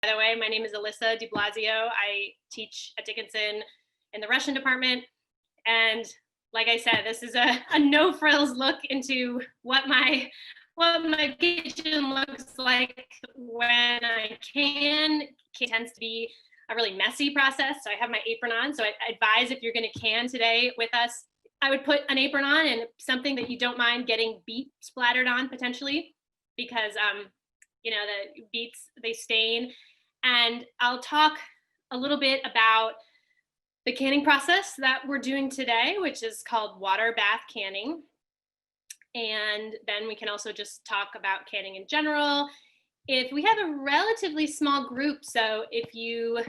By the way, my name is Alyssa DeBlasio. I teach at Dickinson in the Russian Department. And like I said, this is a no frills look into what my kitchen looks like when I can. It tends to be a really messy process. So I have my apron on. So I advise if you're going to can today with us, I would put an apron on and something that you don't mind getting beet splattered on potentially, because you know, the beets, they stain. And I'll talk a little bit about the canning process that we're doing today, which is called water bath canning. And then we can also just talk about canning in general. If we have a relatively small group, so if you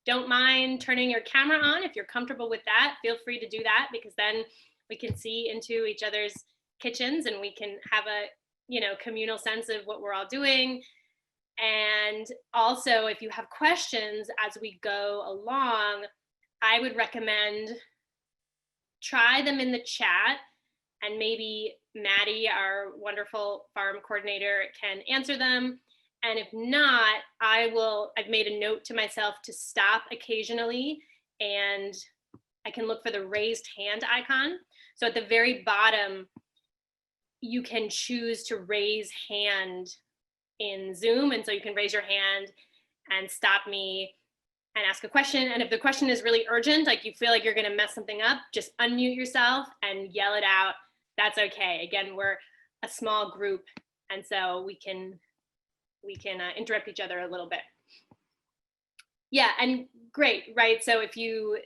don't mind turning your camera on, if you're comfortable with that, feel free to do that, because then we can see into each other's kitchens and we can have a, you know, communal sense of what we're all doing. And also, if you have questions as we go along, I would recommend try them in the chat, and maybe Maddie, our wonderful farm coordinator, can answer them. And if not, I've made a note to myself to stop occasionally, and I can look for the raised hand icon. So at the very bottom, you can choose to raise hand in Zoom. And so you can raise your hand and stop me and ask a question. And if the question is really urgent, like you feel like you're gonna mess something up, just unmute yourself and yell it out. That's okay. Again, we're a small group, and so we can interrupt each other a little bit. Yeah, and great, right? So if you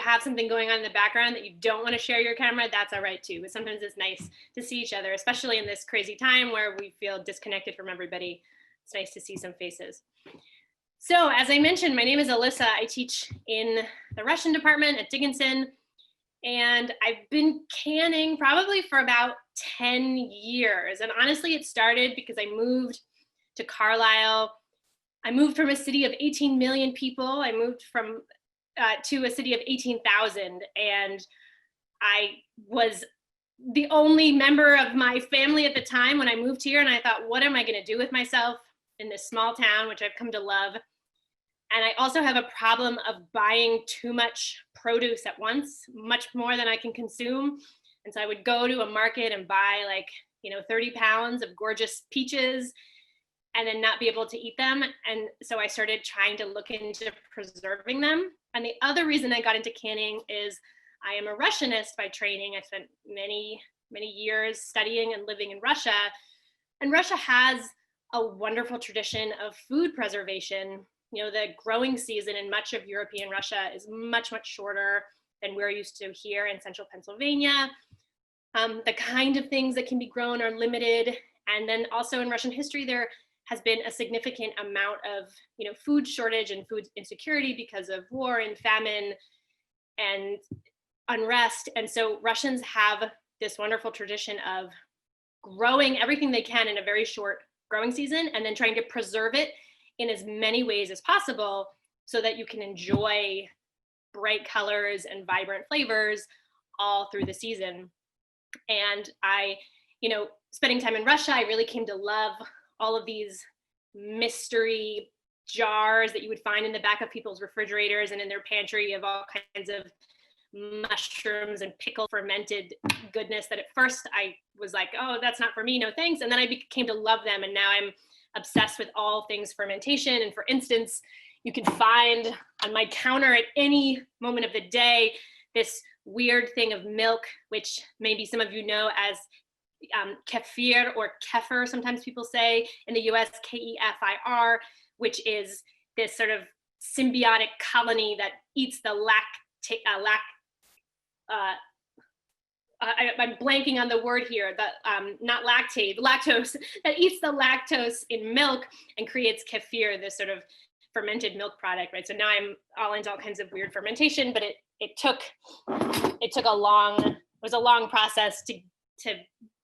have something going on in the background that you don't want to share your camera, that's all right too. But sometimes it's nice to see each other, especially in this crazy time where we feel disconnected from everybody. It's nice to see some faces. So as I mentioned, my name is Alyssa. I teach in the Russian department at Dickinson, and I've been canning probably for about 10 years. And honestly, it started because I moved to Carlisle. I moved from a city of 18 million people. I moved from to a city of 18,000, and I was the only member of my family at the time when I moved here, and I thought, what am I going to do with myself in this small town, which I've come to love? And I also have a problem of buying too much produce at once, much more than I can consume. And so I would go to a market and buy, like, you know, 30 pounds of gorgeous peaches and then not be able to eat them. And so I started trying to look into preserving them. And the other reason I got into canning is I am a Russianist by training. I spent many, many years studying and living in Russia. And Russia has a wonderful tradition of food preservation. You know, the growing season in much of European Russia is much, much shorter than we're used to here in central Pennsylvania. The kind of things that can be grown are limited. And then also in Russian history, there has been a significant amount of, you know, food shortage and food insecurity because of war and famine and unrest. And so Russians have this wonderful tradition of growing everything they can in a very short growing season and then trying to preserve it in as many ways as possible so that you can enjoy bright colors and vibrant flavors all through the season. And I, you know, spending time in Russia, I really came to love all of these mystery jars that you would find in the back of people's refrigerators and in their pantry of all kinds of mushrooms and pickled fermented goodness that at first I was like, oh, that's not for me, no thanks. And then I came to love them, and now I'm obsessed with all things fermentation. And for instance, you can find on my counter at any moment of the day this weird thing of milk, which maybe some of you know as kefir or kefir, sometimes people say in the US, Kefir, which is this sort of symbiotic colony that eats the I'm blanking on the word here, not lactose, that eats the lactose in milk and creates kefir, this sort of fermented milk product, right? So now I'm all into all kinds of weird fermentation, but it took a long process to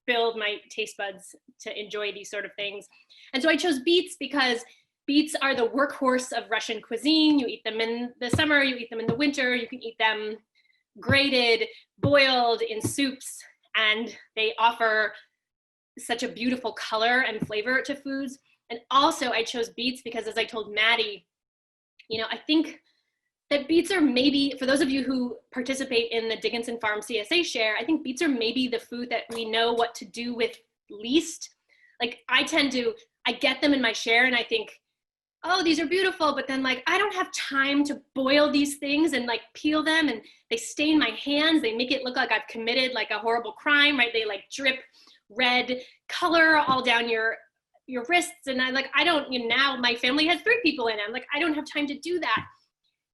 build my taste buds to enjoy these sort of things. And so I chose beets because beets are the workhorse of Russian cuisine. You eat them in the summer, you eat them in the winter, you can eat them grated, boiled in soups, and they offer such a beautiful color and flavor to foods. And also I chose beets because, as I told Maddie, you know, I think that beets are maybe, for those of you who participate in the Dickinson Farm CSA share, I think beets are maybe the food that we know what to do with least. Like I get them in my share and I think, oh, these are beautiful, but then like, I don't have time to boil these things and like peel them, and they stain my hands. They make it look like I've committed like a horrible crime, right? They like drip red color all down your wrists. And I don't, you know, now my family has 3 people in it. I'm like, I don't have time to do that.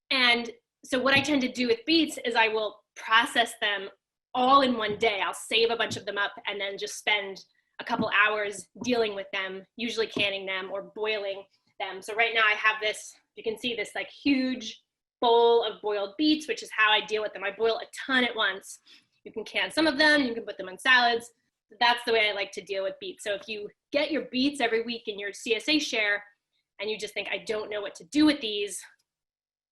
And so what I tend to do with beets is I will process them all in one day. I'll save a bunch of them up and then just spend a couple hours dealing with them, usually canning them or boiling them. So right now I have this, you can see this like huge bowl of boiled beets, which is how I deal with them. I boil a ton at once. You can can some of them, you can put them on salads. That's the way I like to deal with beets. So if you get your beets every week in your CSA share and you just think, I don't know what to do with these,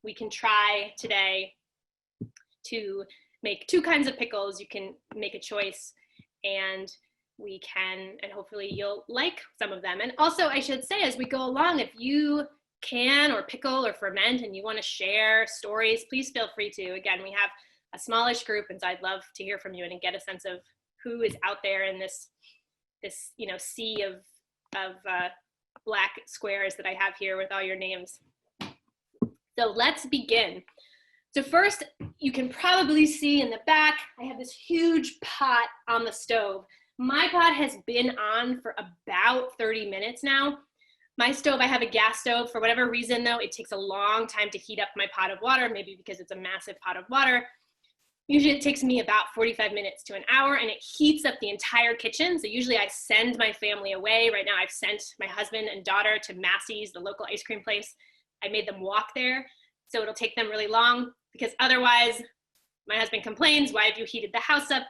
we can try today to make 2 kinds of pickles. You can make a choice and we can, and hopefully you'll like some of them. And also I should say, as we go along, if you can or pickle or ferment and you want to share stories, please feel free to. Again, we have a smallish group, and so I'd love to hear from you and get a sense of who is out there in this you know, sea of black squares that I have here with all your names. So let's begin. So first, you can probably see in the back, I have this huge pot on the stove. My pot has been on for about 30 minutes now. My stove, I have a gas stove. For whatever reason though, it takes a long time to heat up my pot of water, maybe because it's a massive pot of water. Usually it takes me about 45 minutes to an hour, and it heats up the entire kitchen. So usually I send my family away. Right now I've sent my husband and daughter to Massey's, the local ice cream place. I made them walk there. So it'll take them really long, because otherwise my husband complains, why have you heated the house up?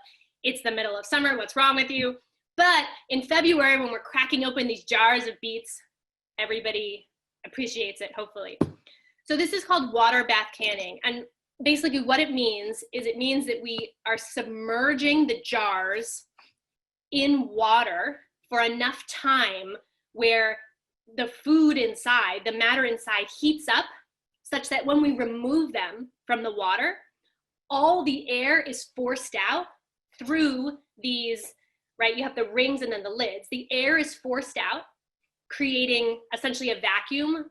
It's the middle of summer, what's wrong with you? But in February, when we're cracking open these jars of beets, everybody appreciates it, hopefully. So this is called water bath canning. And basically what it means is it means that we are submerging the jars in water for enough time where the food inside, the matter inside, heats up such that when we remove them from the water, all the air is forced out through these, right? You have the rings and then the lids. The air is forced out, creating essentially a vacuum.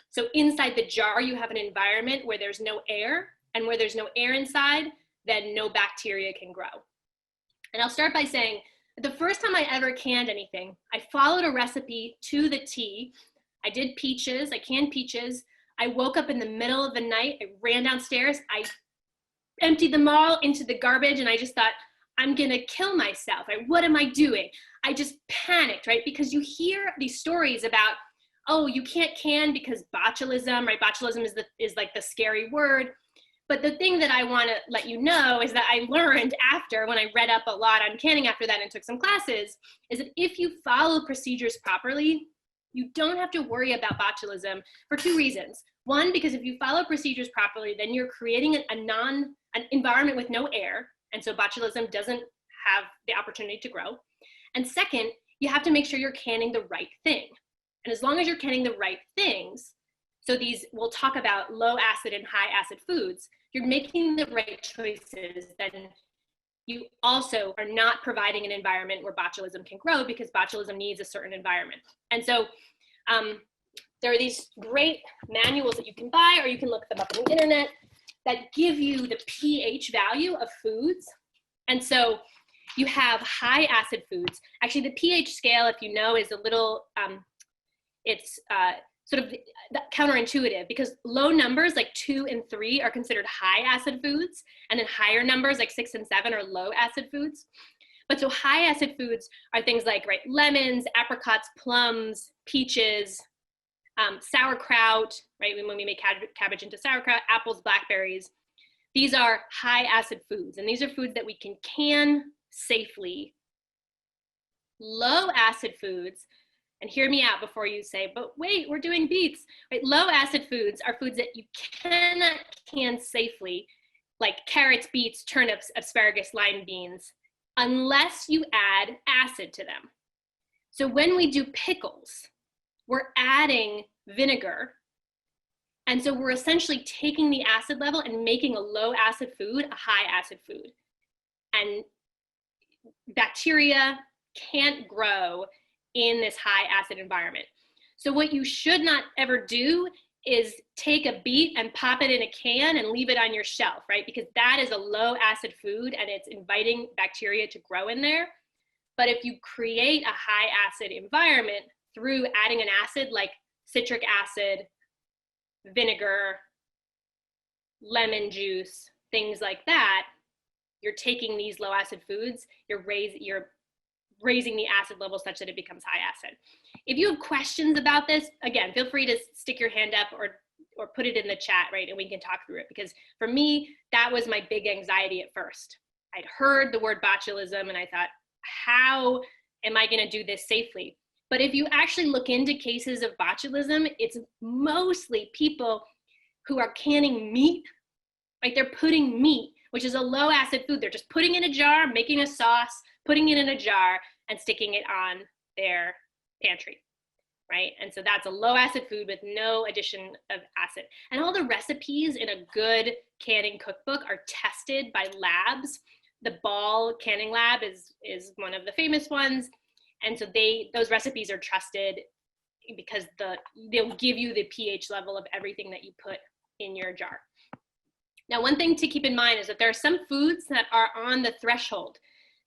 So inside the jar, you have an environment where there's no air, and where there's no air inside, then no bacteria can grow. And I'll start by saying, the first time I ever canned anything, I followed a recipe to the T. I did peaches, I canned peaches. I woke up in the middle of the night, I ran downstairs, I emptied them all into the garbage, and I just thought, I'm gonna kill myself. What am I doing? I just panicked, right? Because you hear these stories about, oh, you can't can because botulism, right? Botulism is like the scary word. But the thing that I want to let you know is that I learned after, when I read up a lot on canning after that and took some classes, is that if you follow procedures properly, you don't have to worry about botulism for 2 reasons. One, because if you follow procedures properly, then you're creating an environment with no air, and so botulism doesn't have the opportunity to grow. And second, you have to make sure you're canning the right thing. And as long as you're canning the right things, so these, we'll talk about low acid and high acid foods, you're making the right choices, then you also are not providing an environment where botulism can grow, because botulism needs a certain environment. And so there are these great manuals that you can buy, or you can look them up on the internet, that give you the pH value of foods. And so you have high acid foods. Actually, the pH scale, if you know, is a little, it's sort of counterintuitive, because low numbers like 2 and 3 are considered high acid foods, and then higher numbers like 6 and 7 are low acid foods. But so high acid foods are things like, right, lemons, apricots, plums, peaches, sauerkraut, right, when we make cabbage into sauerkraut, apples, blackberries. These are high acid foods, and these are foods that we can safely. Low acid foods, and hear me out before you say, but wait, we're doing beets. Right? Low acid foods are foods that you cannot can safely, like carrots, beets, turnips, asparagus, lime beans, unless you add acid to them. So when we do pickles, we're adding vinegar. And so we're essentially taking the acid level and making a low acid food a high acid food. And bacteria can't grow in this high acid environment. So what you should not ever do is take a beet and pop it in a can and leave it on your shelf, right? Because that is a low acid food and it's inviting bacteria to grow in there. But if you create a high acid environment through adding an acid like citric acid, vinegar, lemon juice, things like that, you're taking these low acid foods, you're raising the acid level such that it becomes high acid. If you have questions about this, again, feel free to stick your hand up or put it in the chat, right? And we can talk through it, because for me, that was my big anxiety at first. I'd heard the word botulism and I thought, how am I gonna do this safely? But if you actually look into cases of botulism, it's mostly people who are canning meat, like they're putting meat, which is a low acid food. They're just putting in a jar, making a sauce, putting it in a jar and sticking it on their pantry, right? And so that's a low acid food with no addition of acid. And all the recipes in a good canning cookbook are tested by labs. The Ball Canning Lab is one of the famous ones. And so those recipes are trusted because they'll give you the pH level of everything that you put in your jar. Now, one thing to keep in mind is that there are some foods that are on the threshold.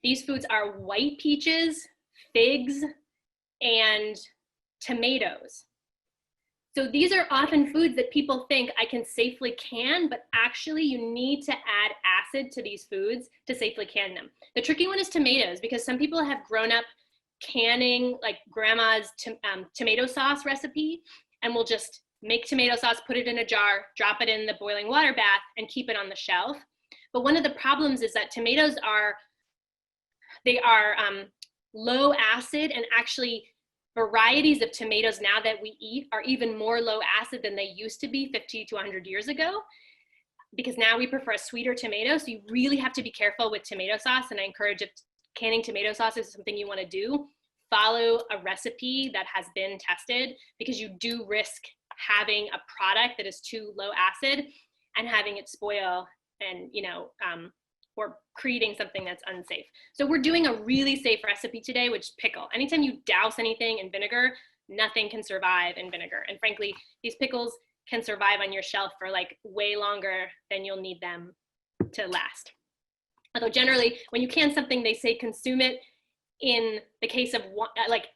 These foods are white peaches, figs, and tomatoes. So these are often foods that people think I can safely can, but actually you need to add acid to these foods to safely can them. The tricky one is tomatoes, because some people have grown up canning like grandma's tomato sauce recipe, and will just make tomato sauce, put it in a jar, drop it in the boiling water bath, and keep it on the shelf. But one of the problems is that tomatoes are low acid, and actually varieties of tomatoes now that we eat are even more low acid than they used to be 50 to 100 years ago, because now we prefer a sweeter tomato. So you really have to be careful with tomato sauce. And I encourage, if canning tomato sauce is something you want to do, follow a recipe that has been tested, because you do risk having a product that is too low acid and having it spoil and, or creating something that's unsafe. So we're doing a really safe recipe today, which is pickle. Anytime you douse anything in vinegar, nothing can survive in vinegar. And frankly, these pickles can survive on your shelf for like way longer than you'll need them to last. Although generally, when you can something, they say consume it in the case of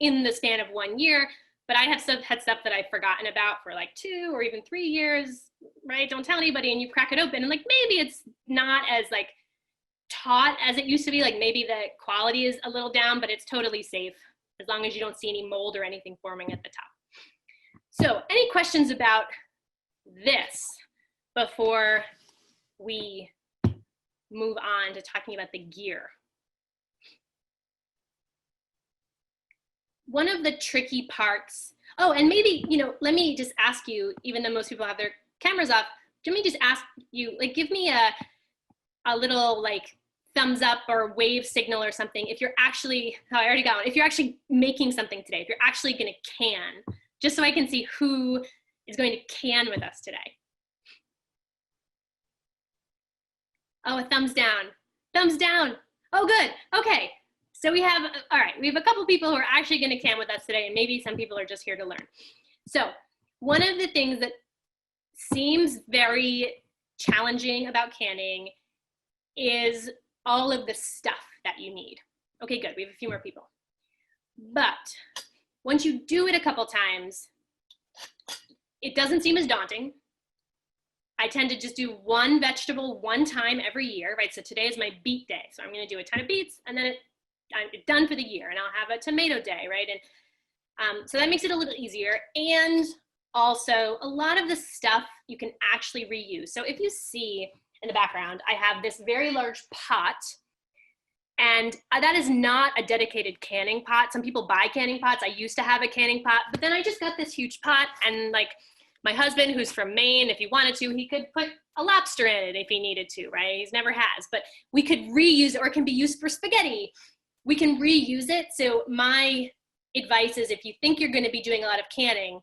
in the span of 1 year. But I have had stuff that I've forgotten about for like 2 or even 3 years, right? Don't tell anybody, and you crack it open, and like maybe it's not as like taught as it used to be. Like maybe the quality is a little down, but it's totally safe as long as you don't see any mold or anything forming at the top. So any questions about this before we move on to talking about the gear? One of the tricky parts, and maybe, let me just ask you, even though most people have their cameras off, let me just ask you, like, give me a little like thumbs up or wave signal or something if you're actually, I already got one, if you're actually making something today, if you're actually gonna can, just so I can see who is going to can with us today. Oh, a thumbs down. Thumbs down. Oh, good. Okay. So we have, all right, we have a couple people who are actually going to can with us today, and maybe some people are just here to learn. So one of the things that seems very challenging about canning is all of the stuff that you need. Okay, good. We have a few more people. But once you do it a couple times, it doesn't seem as daunting. I tend to just do one vegetable one time every year, right? So today is my beet day. So I'm going to do a ton of beets, and then I'm done for the year, and I'll have a tomato day, right? And so that makes it a little easier. And also a lot of the stuff you can actually reuse. So if you see in the background, I have this very large pot, and that is not a dedicated canning pot. Some people buy canning pots. I used to have a canning pot, but then I just got this huge pot, and like my husband, who's from Maine, if he wanted to, he could put a lobster in it if he needed to, right? He's never has, but we could reuse it, or it can be used for spaghetti. We can reuse it. So my advice is if you think you're going to be doing a lot of canning,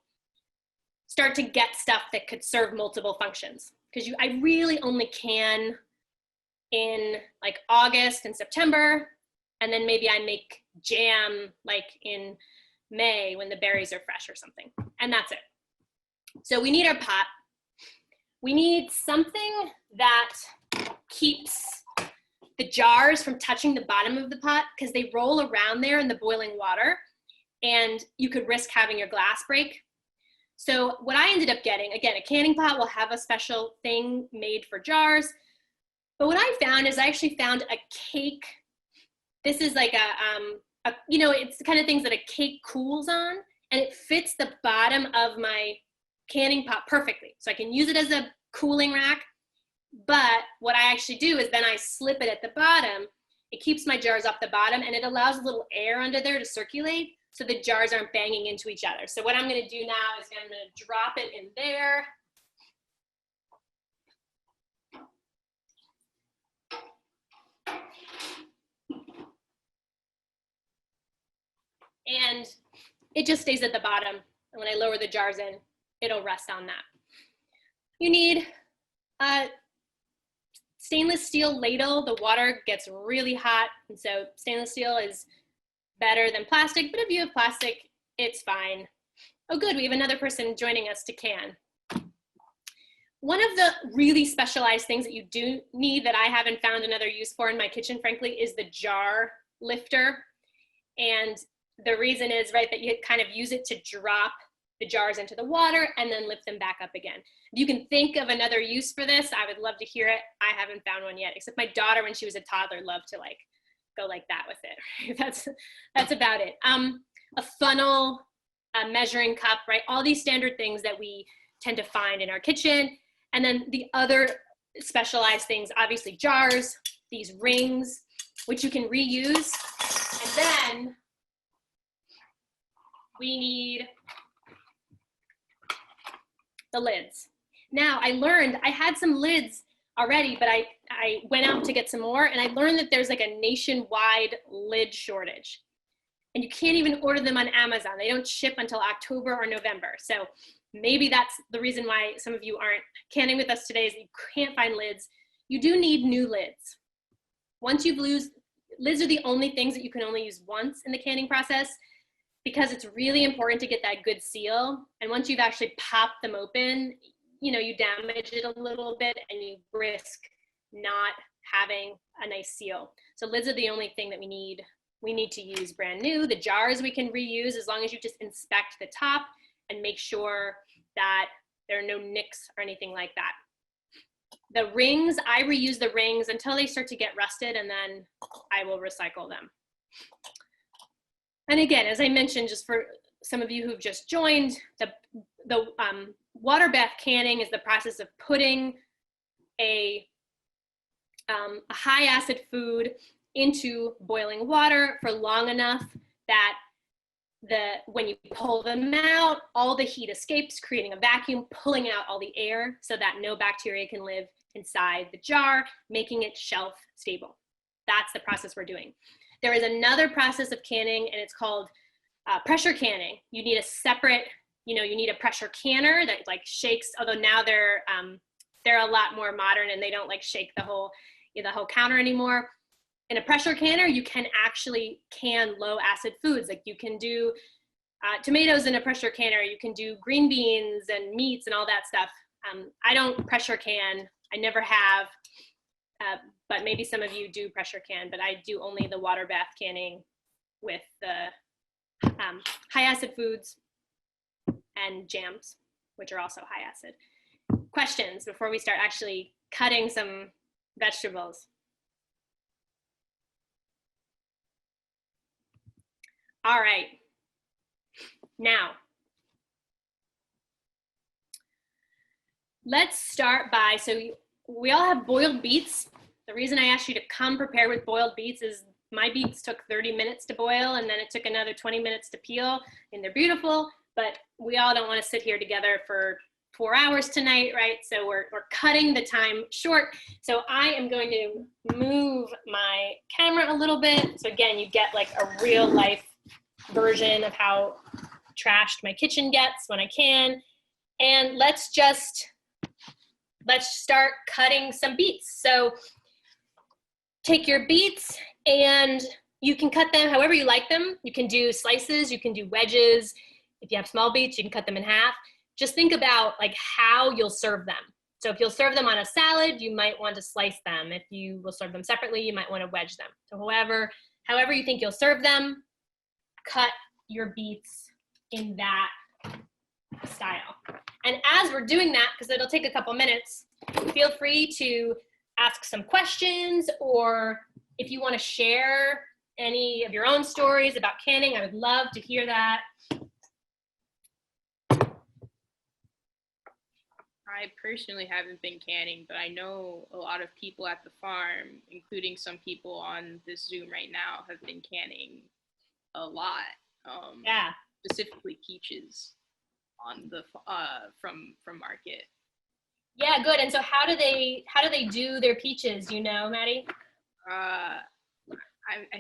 start to get stuff that could serve multiple functions. Because I really only can in like August and September, and then maybe I make jam like in May when the berries are fresh or something, and that's it. So we need our pot. We need something that keeps the jars from touching the bottom of the pot because they roll around there in the boiling water and you could risk having your glass break. So what I ended up getting, again, a canning pot will have a special thing made for jars. But what I found is I actually found a cake. This is like you know, it's the kind of things that a cake cools on, and it fits the bottom of my canning pot perfectly. So I can use it as a cooling rack. But what I actually do is then I slip it at the bottom. It keeps my jars off the bottom, and it allows a little air under there to circulate so the jars aren't banging into each other. So what I'm going to do now is I'm going to drop it in there. And it just stays at the bottom. And when I lower the jars in, it'll rest on that. You need a stainless steel ladle. The water gets really hot, and so stainless steel is better than plastic, but if you have plastic, it's fine. Oh good, we have another person joining us to can. One of the really specialized things that you do need that I haven't found another use for in my kitchen, frankly, is the jar lifter. And the reason is, right, that you kind of use it to drop the jars into the water and then lift them back up again. If you can think of another use for this, I would love to hear it. I haven't found one yet, except my daughter, when she was a toddler, loved to like go like that with it. That's about it. A funnel, a measuring cup, right? All these standard things that we tend to find in our kitchen. And then the other specialized things, obviously jars, these rings, which you can reuse. And then we need the lids. Now I learned, I had some lids already, but I went out to get some more, and I learned that there's like a nationwide lid shortage. And you can't even order them on Amazon. They don't ship until October or November. So maybe that's the reason why some of you aren't canning with us today, is that you can't find lids. You do need new lids. Once you've used, lids are the only things that you can only use once in the canning process, because it's really important to get that good seal. And once you've actually popped them open, you know, you damage it a little bit and you risk not having a nice seal. So lids are the only thing that we need to use brand new. The jars we can reuse as long as you just inspect the top and make sure that there are no nicks or anything like that. The rings, I reuse the rings until they start to get rusted, and then I will recycle them. And again, as I mentioned, just for some of you who've just joined, the water bath canning is the process of putting a high acid food into boiling water for long enough that when you pull them out, all the heat escapes, creating a vacuum, pulling out all the air so that no bacteria can live inside the jar, making it shelf stable. That's the process we're doing. There is another process of canning, and it's called pressure canning. You need a separate, you need a pressure canner that like shakes, although now they're a lot more modern and they don't like shake the whole counter anymore. In a pressure canner, you can actually can low acid foods. Like you can do tomatoes in a pressure canner, you can do green beans and meats and all that stuff. I don't pressure can, I never have, but maybe some of you do pressure can, but I do only the water bath canning with the high acid foods and jams, which are also high acid. Questions before we start actually cutting some vegetables? All right, now, let's start by, so we all have boiled beets. The reason I asked you to come prepared with boiled beets is my beets took 30 minutes to boil, and then it took another 20 minutes to peel, and they're beautiful, but we all don't want to sit here together for 4 hours tonight, right? So we're cutting the time short. So I am going to move my camera a little bit. So again, you get like a real life version of how trashed my kitchen gets when I can. And let's start cutting some beets. So take your beets and you can cut them however you like them. You can do slices, you can do wedges. If you have small beets, you can cut them in half. Just think about like how you'll serve them. So if you'll serve them on a salad, you might want to slice them. If you will serve them separately, you might want to wedge them. So however you think you'll serve them, cut your beets in that style. And as we're doing that, because it'll take a couple minutes, feel free to ask some questions, or if you want to share any of your own stories about canning, I would love to hear that. I personally haven't been canning, but I know a lot of people at the farm, including some people on this Zoom right now, have been canning a lot. Yeah. Specifically peaches on the from market. Yeah, good. And so how do they do their peaches, you know, Maddie? I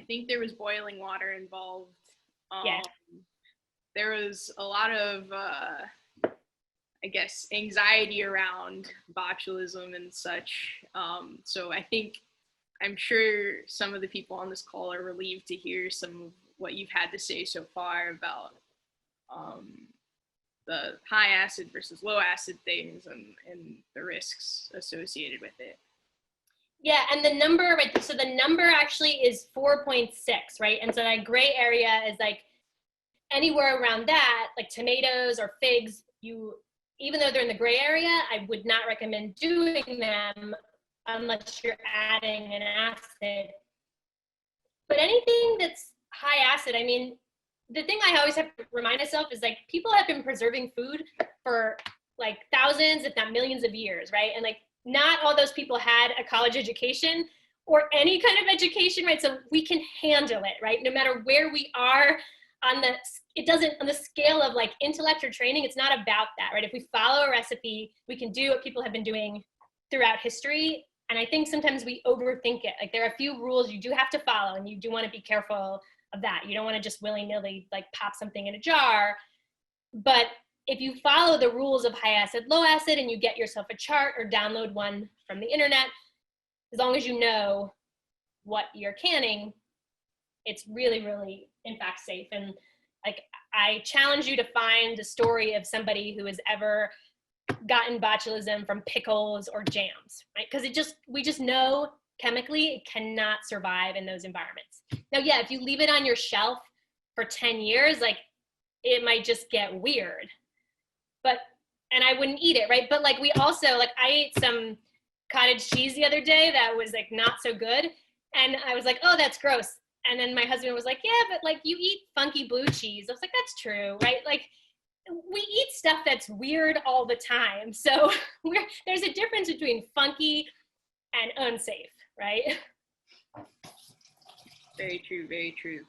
think there was boiling water involved. Yeah. There was a lot of I guess anxiety around botulism and such. So I'm sure some of the people on this call are relieved to hear some of what you've had to say so far about the high acid versus low acid things and the risks associated with it. Yeah, and the number, right, so the number actually is 4.6, right? And so that gray area is like anywhere around that, like tomatoes or figs, even though they're in the gray area, I would not recommend doing them unless you're adding an acid. But anything that's high acid, I mean, the thing I always have to remind myself is like people have been preserving food for like thousands, if not millions of years, right? And like not all those people had a college education or any kind of education, right? So we can handle it, right? No matter where we are on the scale of like intellect or training, it's not about that, right? If we follow a recipe, we can do what people have been doing throughout history. And I think sometimes we overthink it. Like there are a few rules you do have to follow, and you do want to be careful of that. You don't want to just willy-nilly like pop something in a jar. But if you follow the rules of high acid, low acid, and you get yourself a chart or download one from the internet, as long as you know what you're canning, it's really, really, in fact, safe. And like, I challenge you to find a story of somebody who has ever gotten botulism from pickles or jams, right? Because we just know chemically it cannot survive in those environments. Now, yeah, if you leave it on your shelf for 10 years, like it might just get weird. And I wouldn't eat it, right? But like we also, like I ate some cottage cheese the other day that was like not so good. And I was like, oh, that's gross. And then my husband was like, yeah, but like you eat funky blue cheese. I was like, that's true, right? Like we eat stuff that's weird all the time. So there's a difference between funky and unsafe, right? Very true, very true.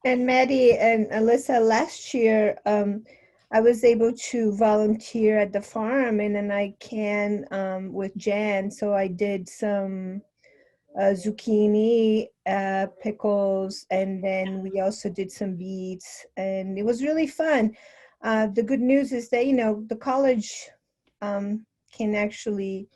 And Maddie and Alyssa, last year, I was able to volunteer at the farm, and then I can with Jan. So I did some zucchini pickles, and then we also did some beets, and it was really fun. The good news is that, you know, the college can actually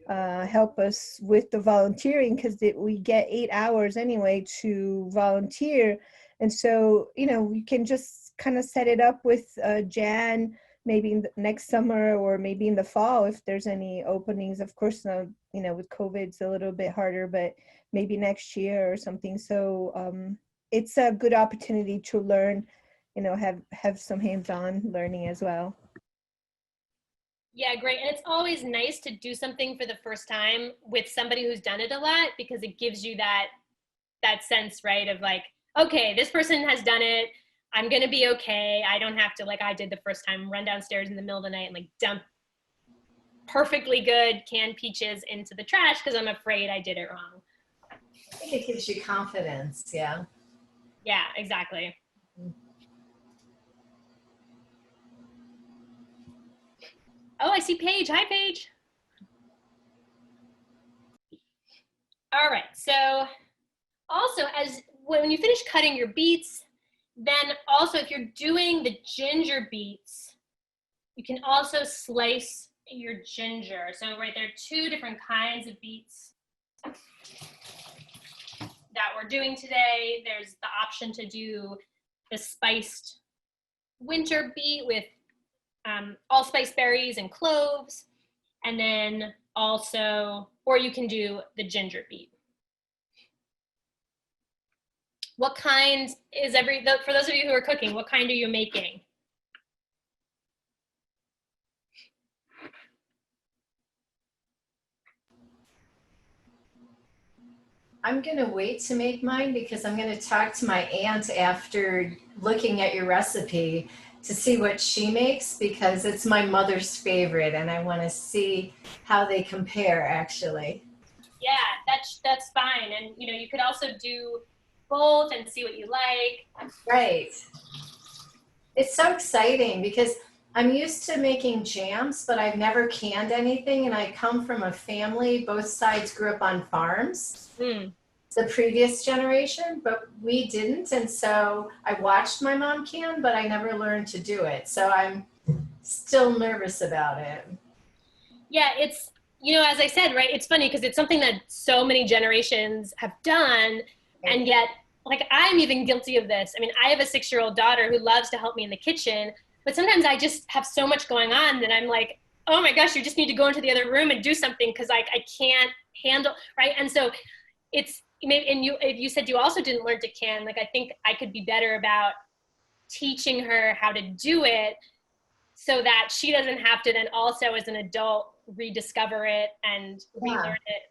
help us with the volunteering, because we get 8 hours anyway to volunteer. And so, you know, we can just kind of set it up with Jan, maybe in the next summer or maybe in the fall if there's any openings. Of course, you know, with COVID, it's a little bit harder, but maybe next year or something. So it's a good opportunity to learn, you know, have some hands-on learning as well. Yeah, great. And it's always nice to do something for the first time with somebody who's done it a lot, because it gives you that sense, right, of like, okay, this person has done it. I'm going to be okay. I don't have to, like I did the first time, run downstairs in the middle of the night and like dump perfectly good canned peaches into the trash because I'm afraid I did it wrong. I think it gives you confidence, yeah. Yeah, exactly. Oh, I see Paige. Hi, Paige. All right. So also, as when you finish cutting your beets, then also if you're doing the ginger beets, you can also slice your ginger. So right there are two different kinds of beets that we're doing today. There's the option to do the spiced winter beet with allspice berries and cloves, and then also, or you can do the ginger beet. What kind is for those of you who are cooking, what kind are you making? I'm going to wait to make mine because I'm going to talk to my aunt after looking at your recipe to see what she makes, because it's my mother's favorite and I want to see how they compare actually. Yeah, that's fine. And you know, you could also do both and see what you like. Right. It's so exciting because I'm used to making jams, but I've never canned anything. And I come from a family, both sides grew up on farms, the previous generation, but we didn't. And so I watched my mom can, but I never learned to do it. So I'm still nervous about it. Yeah, it's, you know, as I said, right, it's funny because it's something that so many generations have done, and yet, like, I'm even guilty of this. I mean, I have a 6-year-old daughter who loves to help me in the kitchen, but sometimes I just have so much going on that I'm like, oh my gosh, you just need to go into the other room and do something because I can't handle, right? And so it's, and you said you also didn't learn to can, like, I think I could be better about teaching her how to do it so that she doesn't have to then also as an adult rediscover it and relearn it.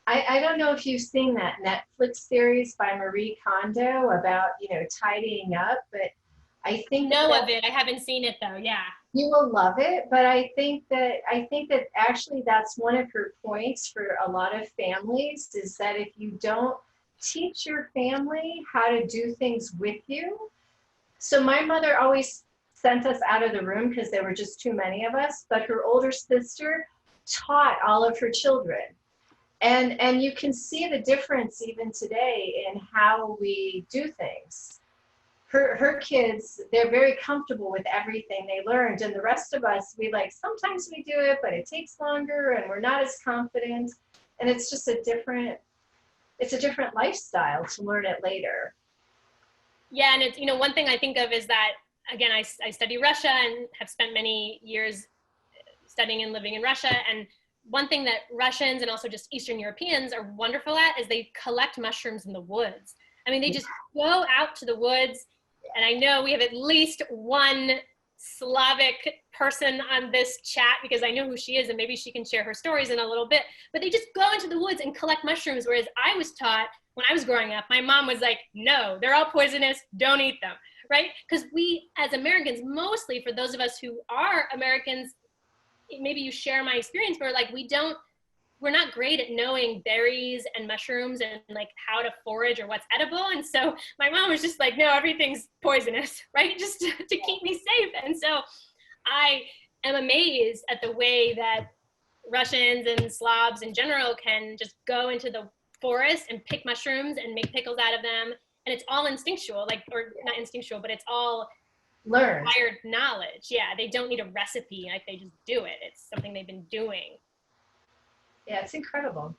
I don't know if you've seen that Netflix series by Marie Kondo about, you know, tidying up, but I think know of it. I haven't seen it though. Yeah. You will love it, but I think that actually that's one of her points for a lot of families is that if you don't teach your family how to do things with you. So my mother always sent us out of the room because there were just too many of us, but her older sister taught all of her children. And you can see the difference even today in how we do things. Her kids, they're very comfortable with everything they learned. And the rest of us, sometimes we do it, but it takes longer and we're not as confident. And it's just a different lifestyle to learn it later. Yeah, and it's, you know, one thing I think of is that, again, I study Russia and have spent many years studying and living in Russia. And one thing that Russians and also just Eastern Europeans are wonderful at is they collect mushrooms in the woods. I mean, they just go out to the woods. And I know we have at least one Slavic person on this chat because I know who she is and maybe she can share her stories in a little bit. But they just go into the woods and collect mushrooms, whereas I was taught when I was growing up, my mom was like, no, they're all poisonous, don't eat them, right? Because we as Americans, mostly for those of us who are Americans, maybe you share my experience, but like we're not great at knowing berries and mushrooms and like how to forage or what's edible. And so my mom was just like, no, everything's poisonous, right? Just to keep me safe. And so I am amazed at the way that Russians and Slavs in general can just go into the forest and pick mushrooms and make pickles out of them. And it's all instinctual, or not instinctual, but it's all learned acquired knowledge. Yeah, they don't need a recipe, like they just do it. It's something they've been doing. Yeah, it's incredible.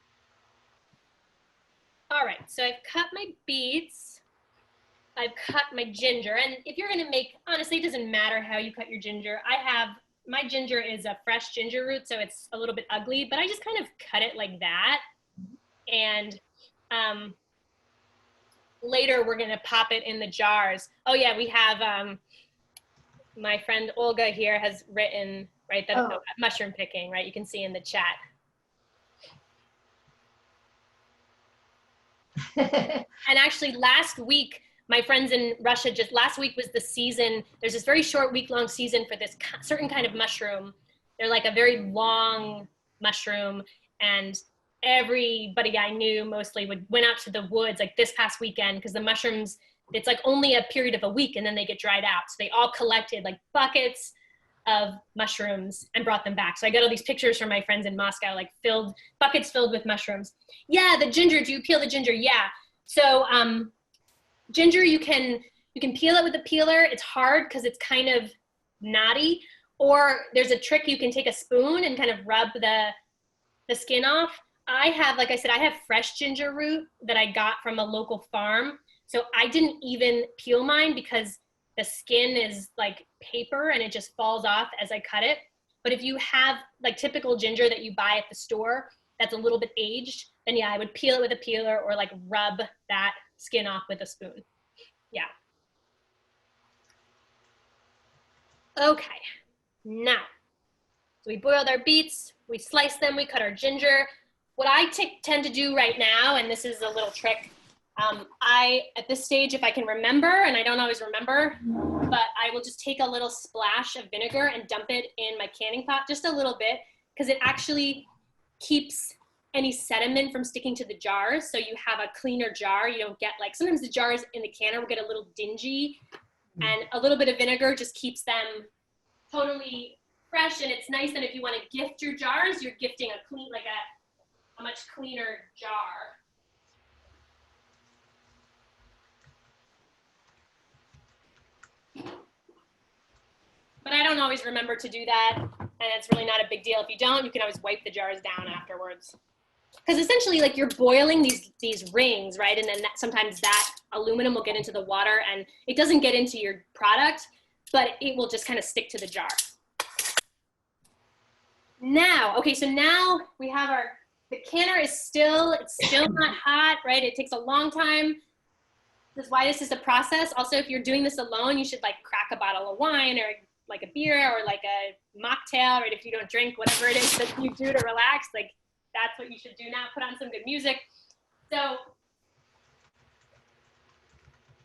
All right, so I've cut my beets. I've cut my ginger. And if you're gonna make, honestly, it doesn't matter how you cut your ginger. My ginger is a fresh ginger root, so it's a little bit ugly, but I just kind of cut it like that. And later we're gonna pop it in the jars. Oh yeah, we have, my friend Olga here has written, right, that mushroom picking, right? You can see in the chat. And actually last week, my friends in Russia, just last week was the season. There's this very short week-long season for this certain kind of mushroom. They're like a very long mushroom, and everybody I knew mostly went out to the woods like this past weekend because the mushrooms, it's like only a period of a week and then they get dried out. So they all collected like buckets of mushrooms and brought them back. So I got all these pictures from my friends in Moscow, like buckets filled with mushrooms. Yeah, the ginger, do you peel the ginger? Yeah. So ginger, you can peel it with a peeler. It's hard because it's kind of knotty. Or there's a trick, you can take a spoon and kind of rub the skin off. I have, like I said, I have fresh ginger root that I got from a local farm. So I didn't even peel mine because the skin is like paper and it just falls off as I cut it. But if you have like typical ginger that you buy at the store that's a little bit aged, then yeah, I would peel it with a peeler or like rub that skin off with a spoon. Yeah. Okay, now, so we boiled our beets, we sliced them, we cut our ginger. What I tend to do right now, and this is a little trick, at this stage, if I can remember, and I don't always remember, but I will just take a little splash of vinegar and dump it in my canning pot, just a little bit, because it actually keeps any sediment from sticking to the jars. So you have a cleaner jar. You don't get like, sometimes the jars in the canner will get a little dingy, and a little bit of vinegar just keeps them totally fresh. And it's nice that if you want to gift your jars, you're gifting a clean, like a much cleaner jar. But I don't always remember to do that, and it's really not a big deal. If you don't, you can always wipe the jars down afterwards. Because essentially, like, you're boiling these rings, right? And then sometimes that aluminum will get into the water, and it doesn't get into your product, but it will just kind of stick to the jar. Now, okay, so now we have the canner is still not hot, right? It takes a long time. That's why this is a process. Also, if you're doing this alone, you should like crack a bottle of wine or like a beer or like a mocktail, right? If you don't drink, whatever it is that you do to relax, like that's what you should do now. Put on some good music. So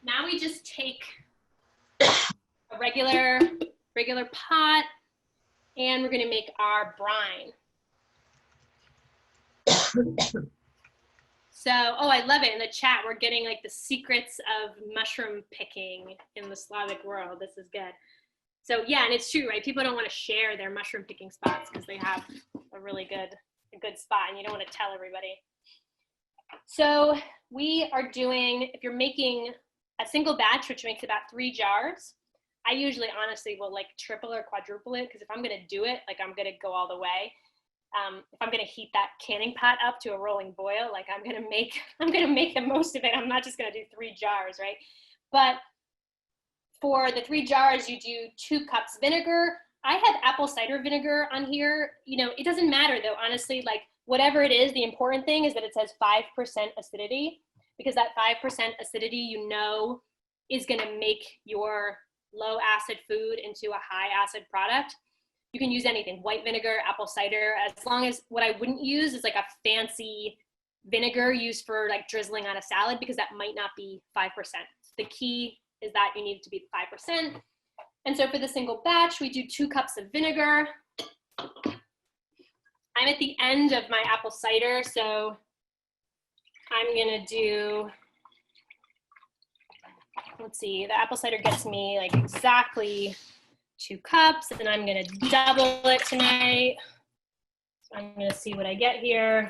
now we just take a regular pot and we're gonna make our brine. So, oh, I love it. In the chat, we're getting like the secrets of mushroom picking in the Slavic world. This is good. So yeah, and it's true, right? People don't want to share their mushroom picking spots because they have a really good spot and you don't want to tell everybody. So we are doing, if you're making a single batch, which makes about 3 jars, I usually honestly will like triple or quadruple it because if I'm going to do it, like I'm going to go all the way. If I'm going to heat that canning pot up to a rolling boil, like I'm going to make the most of it. I'm not just going to do 3 jars, right? But for the 3 jars, you do 2 cups vinegar. I have apple cider vinegar on here. You know, it doesn't matter though, honestly, like whatever it is, the important thing is that it says 5% acidity, because that 5% acidity, you know, is going to make your low acid food into a high acid product. You can use anything, white vinegar, apple cider, as long as what I wouldn't use is like a fancy vinegar used for like drizzling on a salad, because that might not be 5%. The key is that you need it to be 5%. And so for the single batch, we do 2 cups of vinegar. I'm at the end of my apple cider, so I'm gonna do, let's see, the apple cider gets me like exactly 2 cups, and I'm gonna double it tonight. So I'm gonna see what I get here.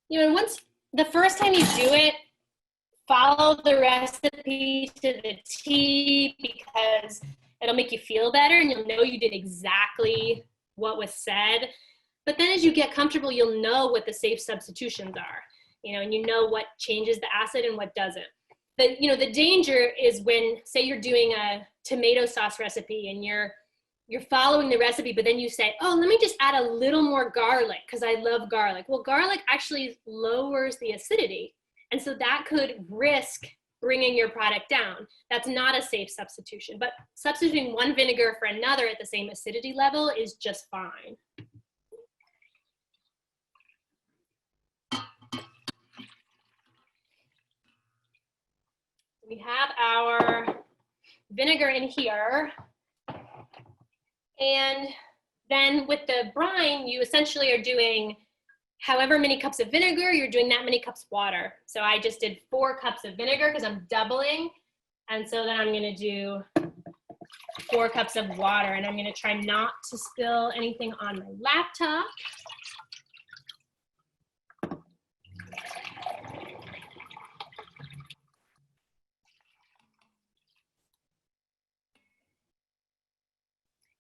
You know, once, the first time you do it, follow the recipe to the T, because it'll make you feel better and you'll know you did exactly what was said. But then as you get comfortable, you'll know what the safe substitutions are, you know, and you know what changes the acid and what doesn't. But, you know, the danger is when, say you're doing a tomato sauce recipe and you're following the recipe, but then you say, oh, let me just add a little more garlic because I love garlic. Well, garlic actually lowers the acidity. And so that could risk bringing your product down. That's not a safe substitution, but substituting one vinegar for another at the same acidity level is just fine. We have our vinegar in here. And then with the brine, you essentially are doing however many cups of vinegar, you're doing that many cups of water. So I just did 4 cups of vinegar because I'm doubling. And so then I'm gonna do 4 cups of water, and I'm gonna try not to spill anything on my laptop.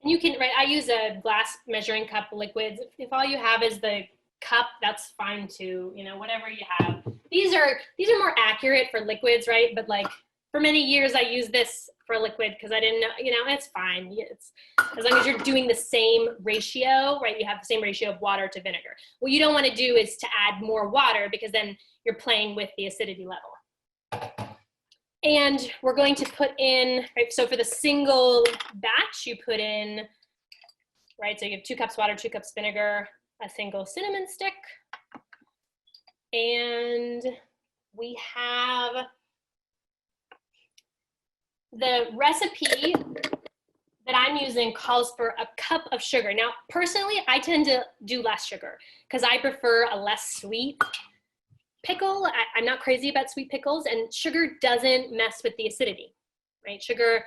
And you can, right, I use a glass measuring cup liquids. If all you have is the cup, that's fine too, you know, whatever you have. These are more accurate for liquids, right? But like for many years I used this for liquid because I didn't know, you know, it's fine. It's as long as you're doing the same ratio, right? You have the same ratio of water to vinegar. What you don't want to do is to add more water because then you're playing with the acidity level. And we're going to put in, right, so for the single batch, you put in, right, so you have 2 cups water, 2 cups vinegar, a single cinnamon stick, and we have the recipe that I'm using calls for a cup of sugar. Now, personally, I tend to do less sugar because I prefer a less sweet pickle. I'm not crazy about sweet pickles, and sugar doesn't mess with the acidity, right? Sugar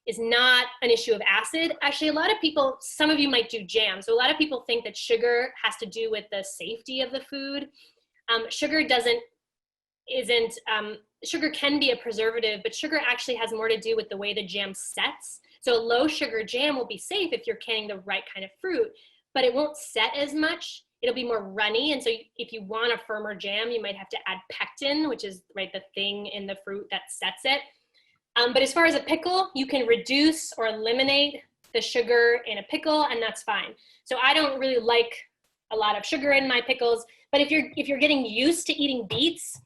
is not an issue of acid. Actually, a lot of people, some of you might do jam, so a lot of people think that sugar has to do with the safety of the food. Sugar sugar can be a preservative, but sugar actually has more to do with the way the jam sets. So a low sugar jam will be safe if you're canning the right kind of fruit, but it won't set as much. It'll be more runny, and so if you want a firmer jam, you might have to add pectin, which is, right, the thing in the fruit that sets it. But as far as a pickle, you can reduce or eliminate the sugar in a pickle, and that's fine. So I don't really like a lot of sugar in my pickles, but if you're getting used to eating beets,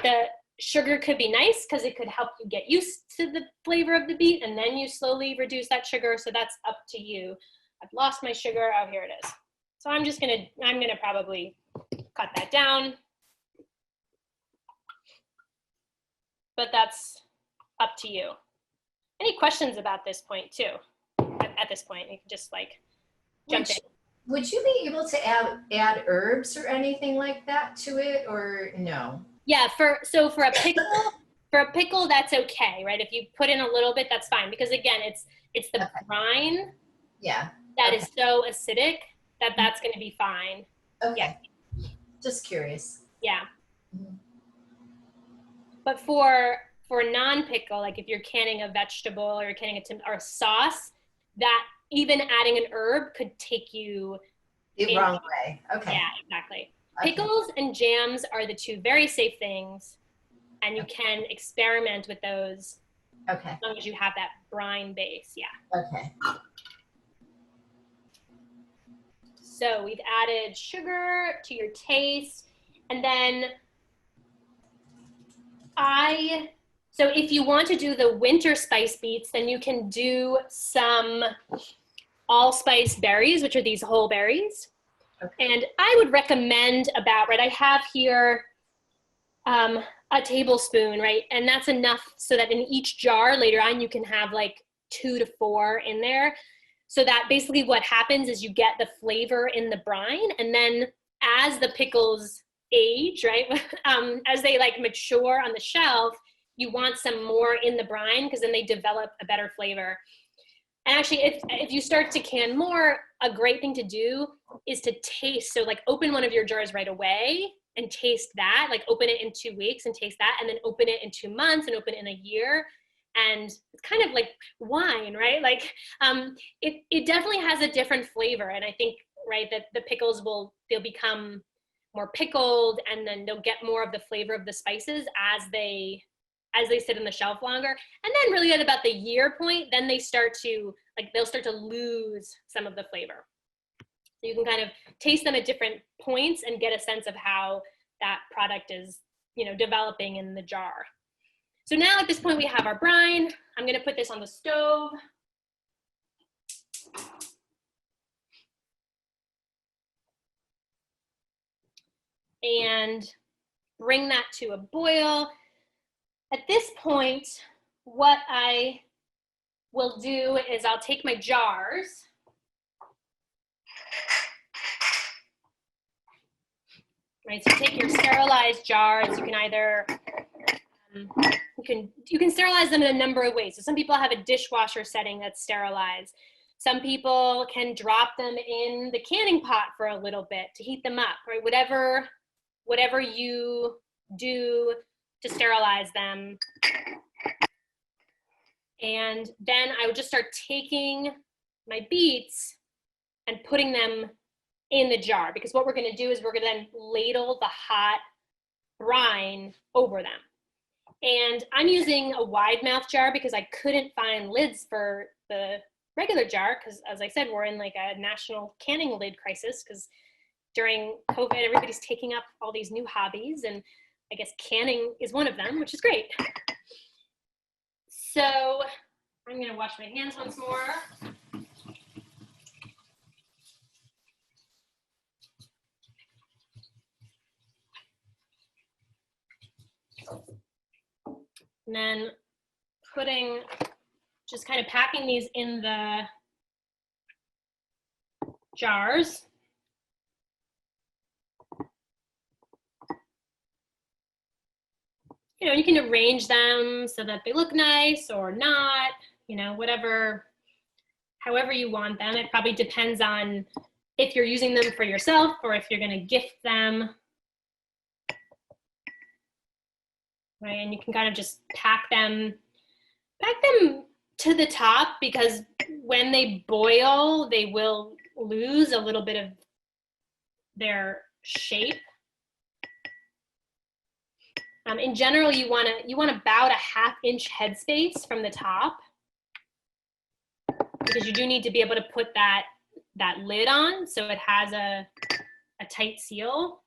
the sugar could be nice because it could help you get used to the flavor of the beet, and then you slowly reduce that sugar, so that's up to you. I've lost my sugar. Oh, here it is. So I'm gonna probably cut that down, but that's up to you. Any questions about this point too? At this point, you can just like jump in. Would you be able to add herbs or anything like that to it, or no? Yeah, for a pickle, that's okay, right? If you put in a little bit, that's fine, because again, it's the brine that is so acidic that that's going to be fine. Okay. Yeah. Just curious. Yeah. Mm-hmm. But for non-pickle, like if you're canning a vegetable or you're canning a sauce, that even adding an herb could take you the wrong way. Okay. Yeah, exactly. Okay. Pickles and jams are the 2 very safe things, and you can experiment with those. Okay. As long as you have that brine base, yeah. Okay. So we've added sugar to your taste, and then so if you want to do the winter spice beets, then you can do some allspice berries, which are these whole berries. Okay. And I would recommend about, right, I have here a tablespoon, right? And that's enough so that in each jar later on, you can have like 2 to 4 in there. So that basically what happens is you get the flavor in the brine, and then as the pickles age, right, as they like mature on the shelf, you want some more in the brine because then they develop a better flavor. And actually, if you start to can more, a great thing to do is to taste. So like open one of your jars right away and taste that, like open it in 2 weeks and taste that, and then open it in 2 months and open it in a year. And it's kind of like wine, right? Like it definitely has a different flavor. And I think, right, that the pickles they'll become more pickled, and then they'll get more of the flavor of the spices as they sit in the shelf longer. And then really at about the year point, then they'll start to lose some of the flavor. So you can kind of taste them at different points and get a sense of how that product is, you know, developing in the jar. So now at this point we have our brine. I'm gonna put this on the stove. And bring that to a boil. At this point, what I will do is I'll take my jars. Right, so take your sterilized jars. You can either you can sterilize them in a number of ways. So some people have a dishwasher setting that's sterilized. Some people can drop them in the canning pot for a little bit to heat them up, right? Whatever you do to sterilize them. And then I would just start taking my beets and putting them in the jar, because what we're going to do is we're going to then ladle the hot brine over them. And I'm using a wide mouth jar because I couldn't find lids for the regular jar, because as I said, we're in like a national canning lid crisis, because during COVID, everybody's taking up all these new hobbies, and I guess canning is one of them, which is great. So I'm going to wash my hands once more. And then just kind of packing these in the jars. You know, you can arrange them so that they look nice or not, you know, however you want them. It probably depends on if you're using them for yourself or if you're going to gift them. Right, and you can kind of just pack them to the top, because when they boil, they will lose a little bit of their shape. In general, you want about a ½ inch headspace from the top, because you do need to be able to put that lid on so it has a tight seal.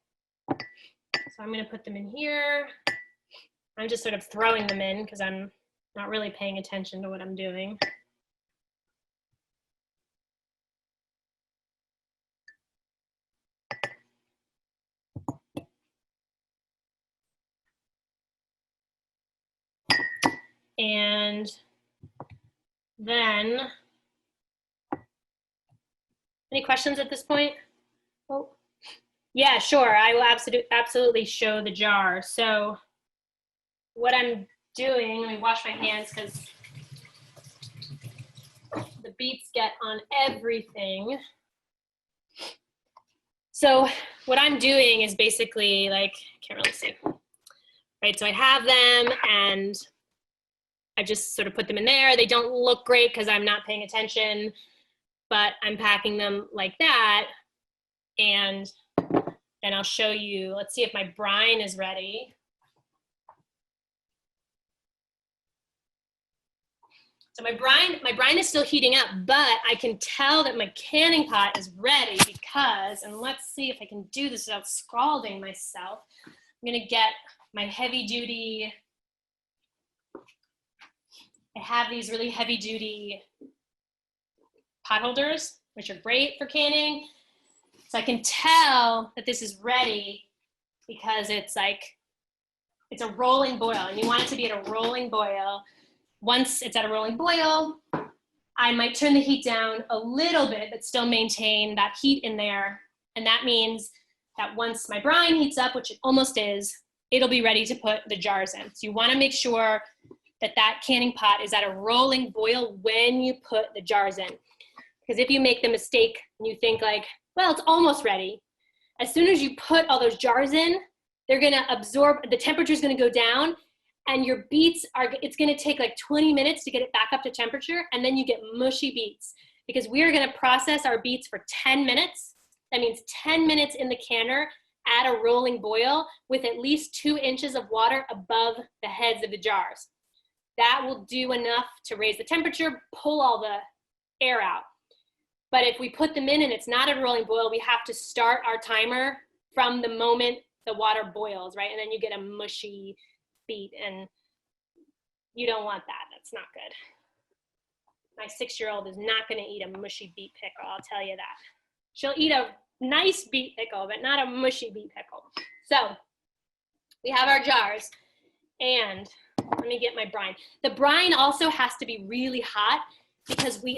So I'm going to put them in here. I'm just sort of throwing them in because I'm not really paying attention to what I'm doing. And then, any questions at this point? Oh, yeah, sure. I will absolutely show the jar. So what I'm doing, let me wash my hands because the beets get on everything. So what I'm doing is basically like, can't really see, right? So I have them and I just sort of put them in there. They don't look great because I'm not paying attention, but I'm packing them like that. And then I'll show you, let's see if my brine is ready. So my brine is still heating up, but I can tell that my canning pot is ready because, and let's see if I can do this without scalding myself. I'm gonna get my heavy duty, I have these really heavy duty pot holders, which are great for canning. So I can tell that this is ready because it's a rolling boil, and you want it to be at a rolling boil. Once it's at a rolling boil, I might turn the heat down a little bit, but still maintain that heat in there. And that means that once my brine heats up, which it almost is, it'll be ready to put the jars in. So you want to make sure that that canning pot is at a rolling boil when you put the jars in. Because if you make the mistake and you think like, well, it's almost ready, as soon as you put all those jars in, they're going to absorb, the temperature is going to go down, and your beets it's going to take like 20 minutes to get it back up to temperature, and then you get mushy beets. Because we are going to process our beets for 10 minutes. That means 10 minutes in the canner at a rolling boil with at least 2 inches of water above the heads of the jars. That will do enough to raise the temperature, pull all the air out. But if we put them in and it's not a rolling boil, we have to start our timer from the moment the water boils, right? And then you get a mushy beet, and you don't want that. That's not good. My 6-year-old is not going to eat a mushy beet pickle, I'll tell you that. She'll eat a nice beet pickle, but not a mushy beet pickle. So we have our jars, and let me get my brine. The brine also has to be really hot because we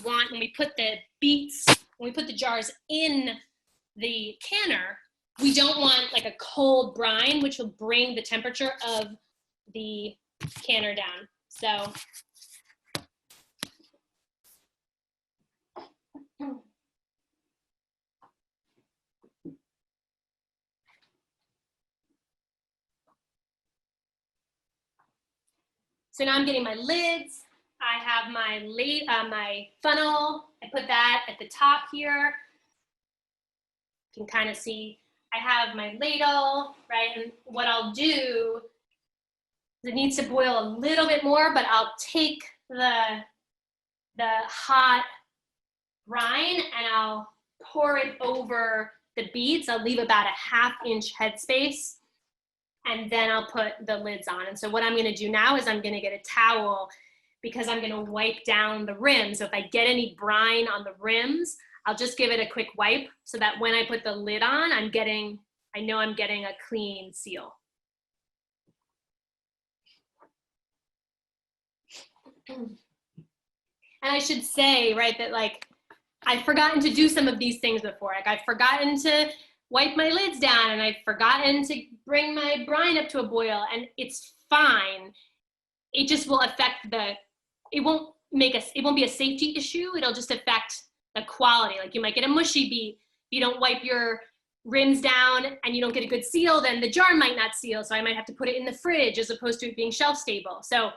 want, when we put the beets, when we put the jars in the canner, we don't want like a cold brine, which will bring the temperature of the canner down. So now I'm getting my lids. I have my my funnel. I put that at the top here. You can kind of see I have my ladle, right? And what I'll do, it needs to boil a little bit more, but I'll take the hot brine and I'll pour it over the beets. I'll leave about a 1/2 inch headspace, and then I'll put the lids on. And so what I'm gonna do now is I'm gonna get a towel because I'm gonna wipe down the rims. So if I get any brine on the rims, I'll just give it a quick wipe so that when I put the lid on, I know I'm getting a clean seal. And I should say, right, that like, I've forgotten to do some of these things before. Like I've forgotten to wipe my lids down and I've forgotten to bring my brine up to a boil, and it's fine. It just will affect it won't be a safety issue. It'll just affect the quality. Like you might get a mushy beet. If you don't wipe your rims down and you don't get a good seal, then the jar might not seal. So I might have to put it in the fridge as opposed to it being shelf stable. So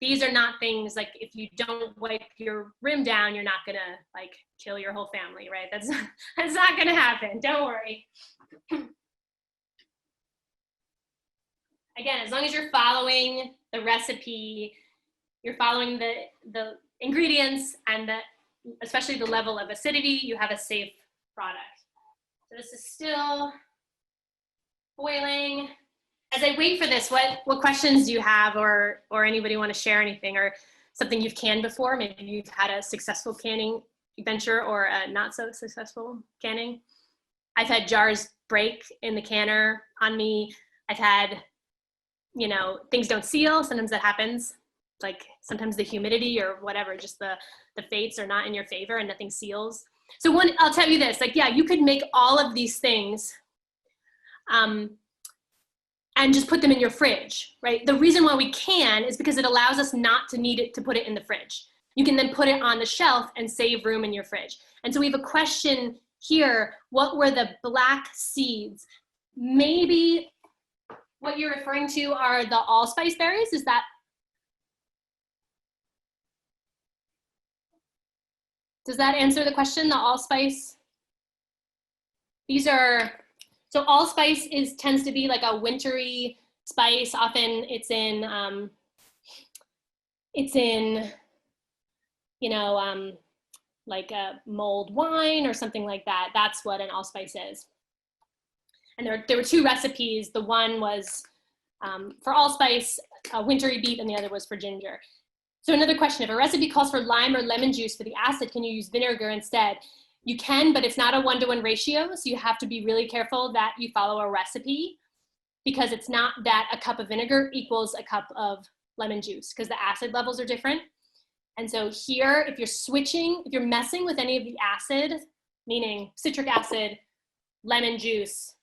these are not things like if you don't wipe your rim down, you're not gonna like kill your whole family, right? That's not gonna happen, don't worry. Again, as long as you're following the recipe, you're following the ingredients and especially the level of acidity, you have a safe product. So this is still boiling. As I wait for this, what questions do you have, or anybody want to share anything, or something you've canned before? Maybe you've had a successful canning venture or a not so successful canning. I've had jars break in the canner on me. I've had, things don't seal. Sometimes that happens. Like sometimes the humidity or whatever, just the fates are not in your favor and nothing seals. So I'll tell you this, like, yeah, you could make all of these things and just put them in your fridge, right? The reason why we can is because it allows us not to need it to put it in the fridge. You can then put it on the shelf and save room in your fridge. And so we have a question here, what were the black seeds? Maybe what you're referring to are the allspice berries, is that? Does that answer the question, the allspice? So allspice tends to be like a wintry spice. Often it's in like a mulled wine or something like that. That's what an allspice is. And there were 2 recipes. The one was for allspice, a wintry beet, and the other was for ginger. So another question, if a recipe calls for lime or lemon juice for the acid, can you use vinegar instead? You can, but it's not a 1-to-1 ratio. So you have to be really careful that you follow a recipe, because it's not that a cup of vinegar equals a cup of lemon juice, because the acid levels are different. And so here, if you're messing with any of the acid, meaning citric acid, lemon juice,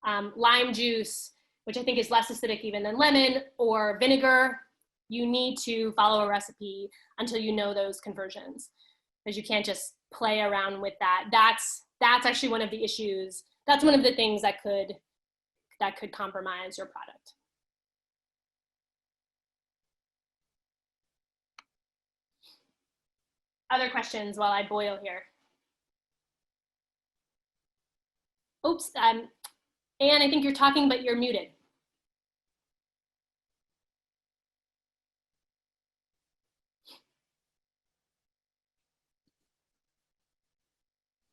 lime juice, which I think is less acidic even than lemon, or vinegar, you need to follow a recipe until you know those conversions, because you can't just play around with that. That's actually one of the issues. That's one of the things that could compromise your product. Other questions while I boil here? Oops, Anne, I think you're talking, but you're muted.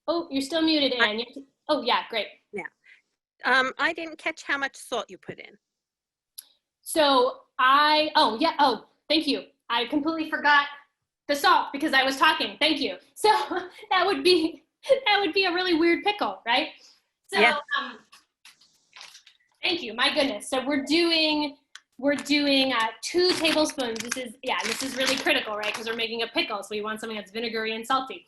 Oh, you're still muted, Anne. Oh, yeah, great. Yeah. I didn't catch how much salt you put in. So thank you. I completely forgot the salt because I was talking. Thank you. So that would be a really weird pickle, right? So yeah. Thank you. My goodness. So we're doing 2 tablespoons. This is really critical, right? Because we're making a pickle, so we want something that's vinegary and salty.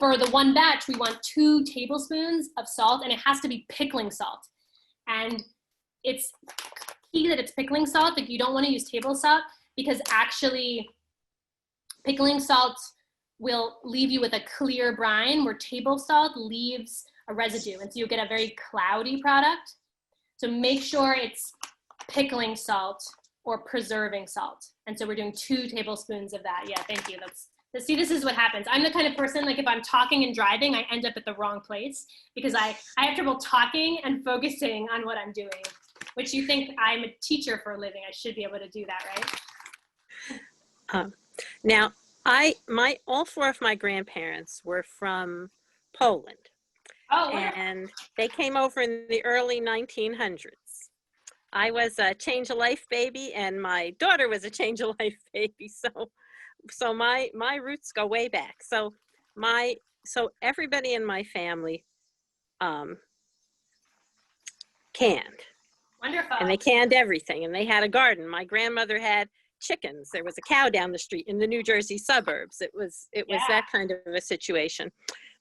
For the one batch, we want 2 tablespoons of salt, and it has to be pickling salt. And it's key that it's pickling salt. Like you don't want to use table salt because actually pickling salt will leave you with a clear brine where table salt leaves a residue. And so you get a very cloudy product. So make sure it's pickling salt or preserving salt. And so we're doing 2 tablespoons of that. Yeah, thank you. See, this is what happens. I'm the kind of person, like if I'm talking and driving, I end up at the wrong place because I have trouble talking and focusing on what I'm doing, which you think I'm a teacher for a living. I should be able to do that, right? Now, all 4 of my grandparents were from Poland. Oh, wonderful. And they came over in the early 1900s. I was a change of life baby and my daughter was a change of life baby. So my roots go way back. So everybody in my family canned. Wonderful. And they canned everything, and they had a garden. My grandmother had chickens. There was a cow down the street in the New Jersey suburbs. It was that kind of a situation.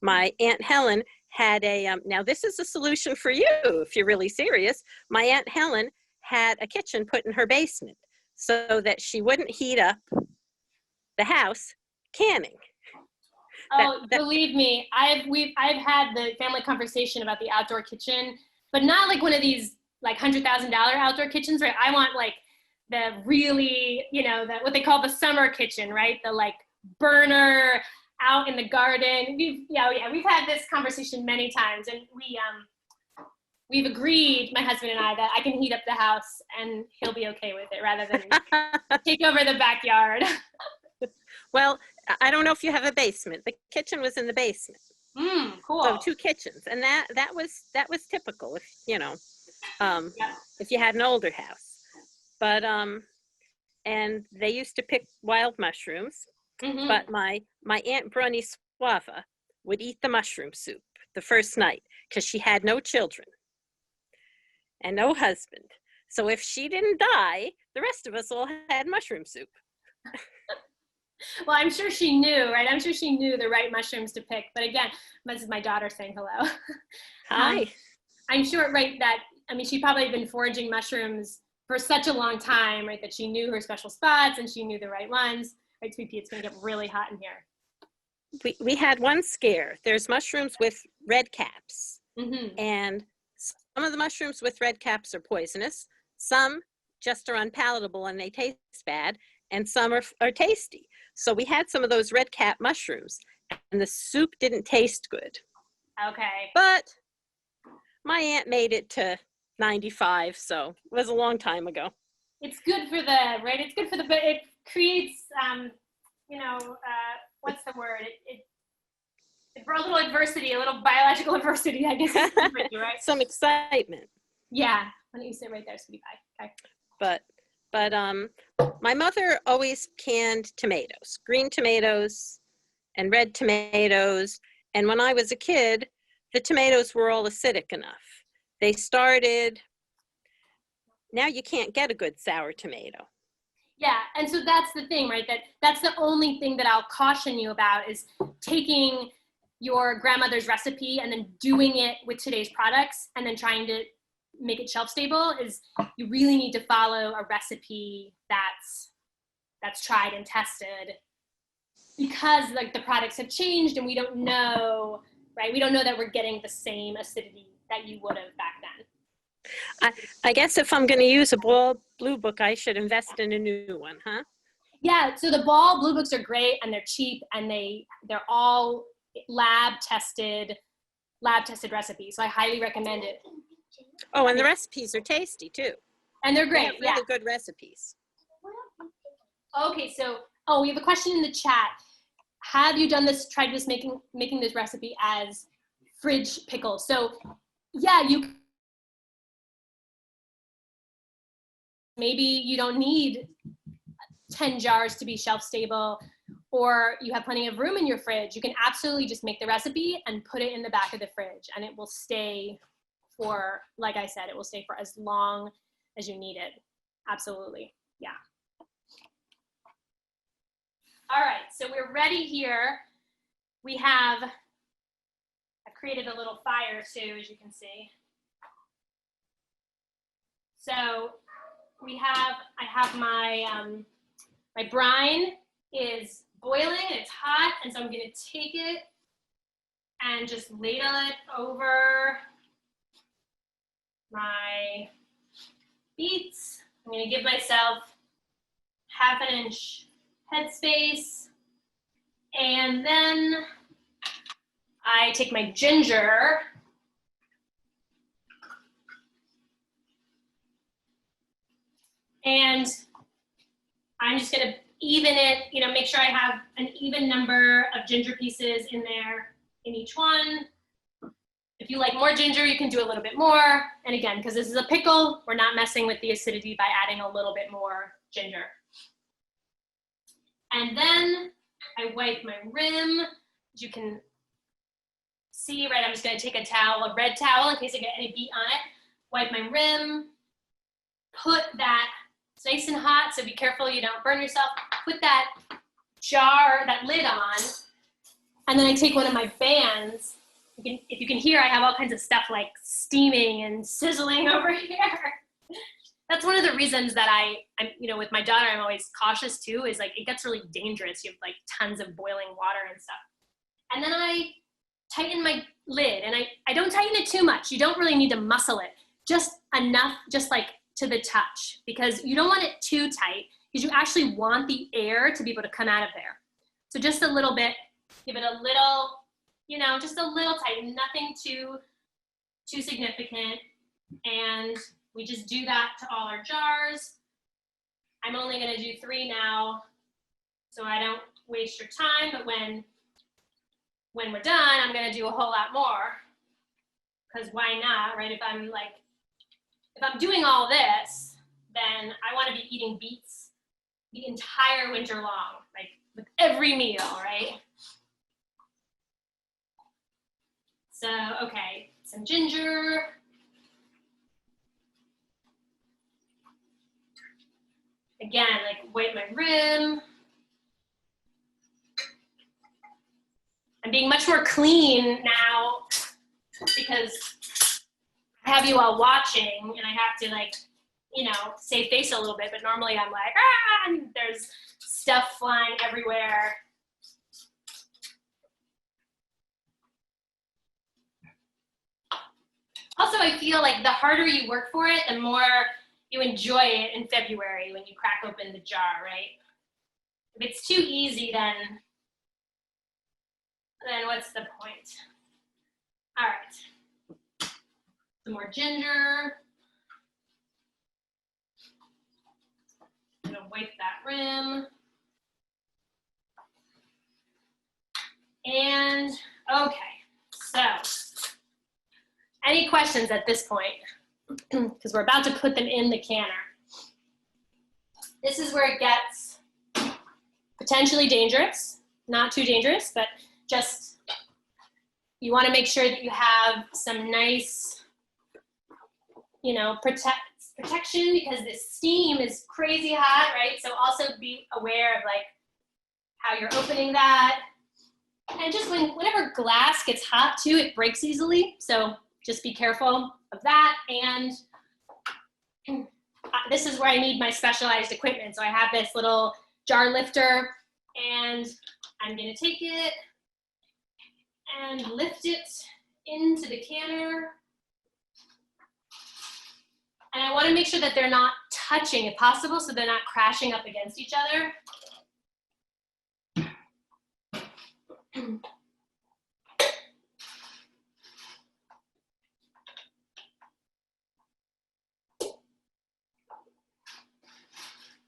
My Aunt Helen had now this is a solution for you if you're really serious. My Aunt Helen had a kitchen put in her basement so that she wouldn't heat up the house canning. Oh, believe me, I've had the family conversation about the outdoor kitchen, but not like one of these like $100,000 outdoor kitchens, right? I want like the really, what they call the summer kitchen, right? The like burner out in the garden. We've had this conversation many times, and we've agreed, my husband and I, that I can heat up the house and he'll be okay with it rather than take over the backyard. Well, I don't know if you have a basement. The kitchen was in the basement. Cool. So 2 kitchens, and that was typical if if you had an older house. But and they used to pick wild mushrooms. Mm-hmm. But my Aunt Brunny Suava would eat the mushroom soup the first night because she had no children and no husband. So if she didn't die, the rest of us all had mushroom soup. Well, I'm sure she knew, right? I'm sure she knew the right mushrooms to pick. But again, this is my daughter saying hello. Hi. I'm sure, right, she probably had been foraging mushrooms for such a long time, right, that she knew her special spots and she knew the right ones. Right, Sweet Pea, it's going to get really hot in here. We had one scare. There's mushrooms with red caps. Mm-hmm. And some of the mushrooms with red caps are poisonous. Some just are unpalatable and they taste bad. And some are tasty. So we had some of those red cap mushrooms and the soup didn't taste good. Okay. But my aunt made it to 95, so it was a long time ago. It's good for it creates, what's the word? It brought a little adversity, a little biological adversity, I guess. Right? Some excitement. Yeah. Why don't you sit right there, sweetie pie? Okay. But my mother always canned tomatoes, green tomatoes and red tomatoes. And when I was a kid, the tomatoes were all acidic enough. Now you can't get a good sour tomato. Yeah, and so that's the thing, right? That's the only thing that I'll caution you about is taking your grandmother's recipe and then doing it with today's products and then trying to make it shelf stable. Is you really need to follow a recipe that's tried and tested, because like the products have changed and we don't know, right? We don't know that we're getting the same acidity that you would have back then. I guess if I'm going to use a Ball Blue Book, I should invest in a new one, huh? Yeah, so the Ball Blue Books are great and they're cheap and they're all lab tested recipes. So I highly recommend it. Oh, and the recipes are tasty too. And they're great. They have really good recipes. Okay, so we have a question in the chat. Have you tried this making this recipe as fridge pickles? So yeah, maybe you don't need 10 jars to be shelf stable, or you have plenty of room in your fridge. You can absolutely just make the recipe and put it in the back of the fridge and it will stay for, like I said, it will stay for as long as you need it. Absolutely, yeah. All right, so we're ready here. I've created a little fire too, as you can see. So I have my brine is boiling and it's hot, and so I'm gonna take it and just ladle it over my beets. I'm gonna give myself half an inch headspace, and then I take my ginger and I'm just gonna even it, you know, make sure I have an even number of ginger pieces in there in each one. If you like more ginger, you can do a little bit more. And again, because this is a pickle, we're not messing with the acidity by adding a little bit more ginger. And then I wipe my rim. As you can see, right, I'm just gonna take a towel, a red towel, in case I get any beet on it, wipe my rim, put that, it's nice and hot, so be careful you don't burn yourself, put that jar, that lid on, and then I take one of my fans. If you can hear, I have all kinds of stuff like steaming and sizzling over here. That's one of the reasons that I'm, you know, with my daughter, I'm always cautious too, is like, it gets really dangerous. You have like tons of boiling water and stuff. And then I tighten my lid, and I don't tighten it too much. You don't really need to muscle it, just enough, just like to the touch, because you don't want it too tight, because you actually want the air to be able to come out of there. So just a little bit, give it a little, you know, just a little tight, nothing too significant. And we just do that to all our jars. I'm only gonna do 3 now, so I don't waste your time, but when we're done, I'm gonna do a whole lot more, because why not, right? If I'm doing all this, then I wanna be eating beets the entire winter long, like with every meal, right? So, okay, some ginger. Again, like wipe my rim. I'm being much more clean now because I have you all watching, and I have to, like, you know, save face a little bit, but normally I'm like, ah, and there's stuff flying everywhere. Also, I feel like the harder you work for it, the more you enjoy it in February when you crack open the jar, right? If it's too easy, then what's the point? All right, some more ginger. I'm gonna wipe that rim. And okay, so any questions at this point? Because we're about to put them in the canner. This is where it gets potentially dangerous, not too dangerous, but just, you want to make sure that you have some nice, you know, protection, because this steam is crazy hot, right? So also be aware of like how you're opening that. And just whenever glass gets hot too, it breaks easily. So just be careful of that. And this is where I need my specialized equipment. So I have this little jar lifter, and I'm gonna take it and lift it into the canner. And I wanna make sure that they're not touching if possible, so they're not crashing up against each other.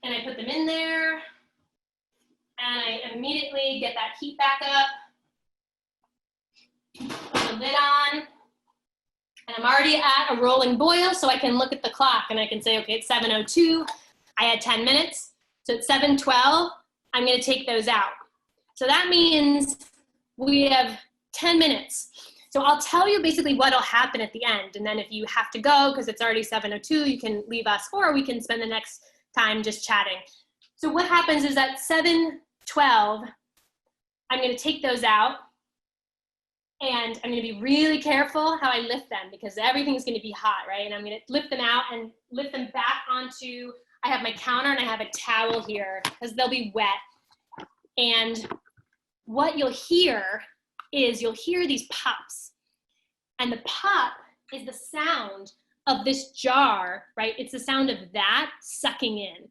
And I put them in there, and I immediately get that heat back up, put the lid on, and I'm already at a rolling boil, so I can look at the clock and I can say, okay, it's 7:02, I had 10 minutes, so at 7:12, I'm gonna take those out. So that means we have 10 minutes. So I'll tell you basically what'll happen at the end, and then if you have to go, because it's already 7:02, you can leave us, or we can spend the next time just chatting. So what happens is at 7:12, I'm gonna take those out, and I'm gonna be really careful how I lift them, because everything's gonna be hot, right? And I'm gonna lift them out and lift them back onto I have my counter and I have a towel here because they'll be wet. And what you'll hear is you'll hear these pops. And the pop is the sound of this jar, right? It's the sound of that sucking in.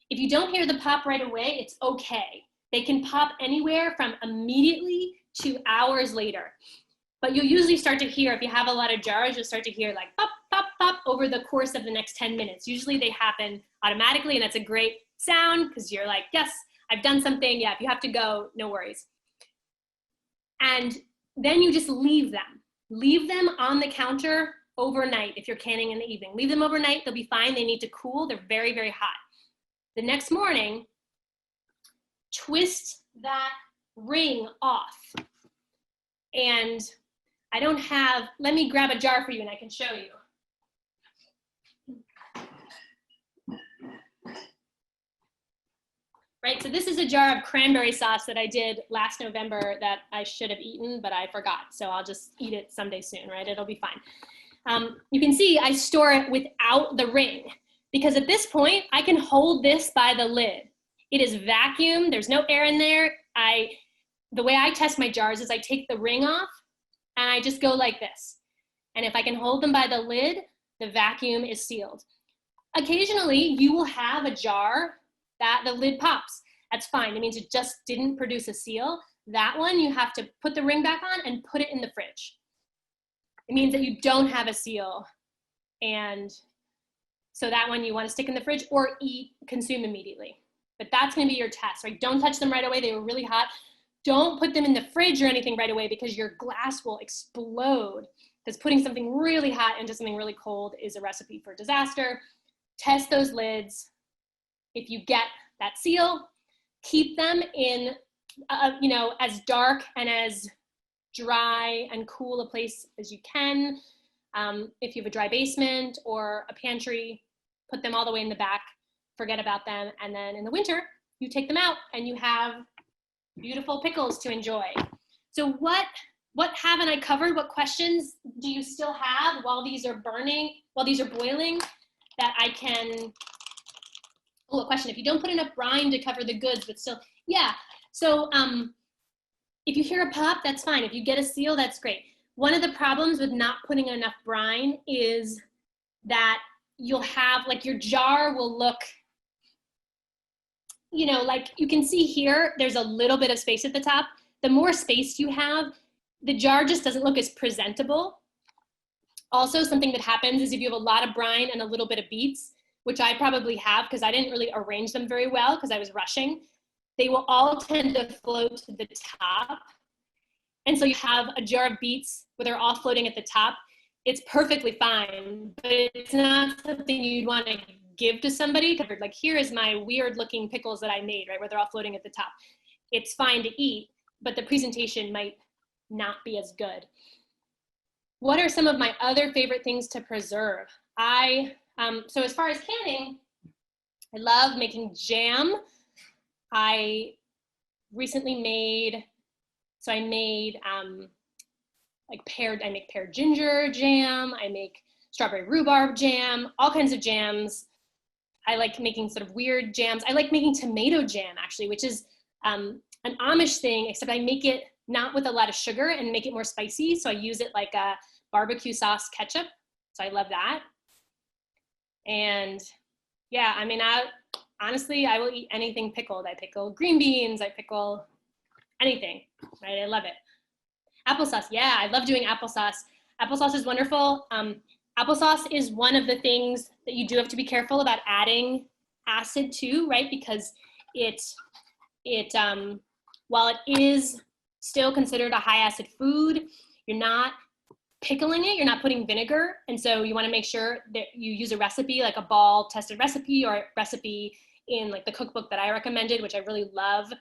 If you don't hear the pop right away, it's okay. They can pop anywhere from immediately to hours later. But you'll usually start to hear, if you have a lot of jars, you'll start to hear like pop, pop, pop over the course of the next 10 minutes. Usually they happen automatically, and that's a great sound because you're like, yes, I've done something. Yeah, if you have to go, no worries. And then you just leave them. Leave them on the counter overnight if you're canning in the evening. Leave them overnight, they'll be fine. They need to cool, they're very, very hot. The next morning, twist that ring off. And I don't have, let me grab a jar for you and I can show you. Right, so this is a jar of cranberry sauce that I did last November that I should have eaten, but I forgot. So I'll just eat it someday soon, right? It'll be fine. You can see I store it without the ring because at this point I can hold this by the lid. It is vacuum, there's no air in there. The way I test my jars is I take the ring off and I just go like this. And if I can hold them by the lid, the vacuum is sealed. Occasionally you will have a jar that the lid pops. That's fine. It means it just didn't produce a seal. That one you have to put the ring back on and put it in the fridge. It means that you don't have a seal. And so that one you want to stick in the fridge or consume immediately. But that's going to be your test, right? Don't touch them right away. They were really hot. Don't put them in the fridge or anything right away because your glass will explode. Because putting something really hot into something really cold is a recipe for disaster. Test those lids. If you get that seal, keep them in, as dark and as dry and cool a place as you can. If you have a dry basement or a pantry, put them all the way in the back, forget about them. And then in the winter, you take them out and you have beautiful pickles to enjoy. So what haven't I covered? What questions do you still have while these are boiling that I can... Oh, a question. If you don't put enough brine to cover the goods, but still, yeah. So if you hear a pop, that's fine. If you get a seal, that's great. One of the problems with not putting enough brine is that you'll have, like your jar will look, like you can see here, there's a little bit of space at the top. The more space you have, the jar just doesn't look as presentable. Also, something that happens is if you have a lot of brine and a little bit of beets, which I probably have because I didn't really arrange them very well because I was rushing, they will all tend to float to the top. And so you have a jar of beets where they're all floating at the top. It's perfectly fine, but it's not something you'd want to give to somebody. Like, here is my weird looking pickles that I made, right, where they're all floating at the top. It's fine to eat, but the presentation might not be as good. What are some of my other favorite things to preserve? So as far as canning, I love making jam. I recently made I make pear ginger jam. I make strawberry rhubarb jam, all kinds of jams. I like making sort of weird jams. I like making tomato jam actually, which is an Amish thing, except I make it not with a lot of sugar and make it more spicy. So I use it like a barbecue sauce ketchup. So I love that. And yeah, I mean, honestly, I will eat anything pickled. I pickle green beans, I pickle anything, right? I love it. Applesauce, yeah, I love doing applesauce. Applesauce is wonderful. Applesauce is one of the things that you do have to be careful about adding acid to, right? Because while it is still considered a high acid food, you're not pickling it, you're not putting vinegar. And so you want to make sure that you use a recipe, like a Ball tested recipe or a recipe in like the cookbook that I recommended, which I really love.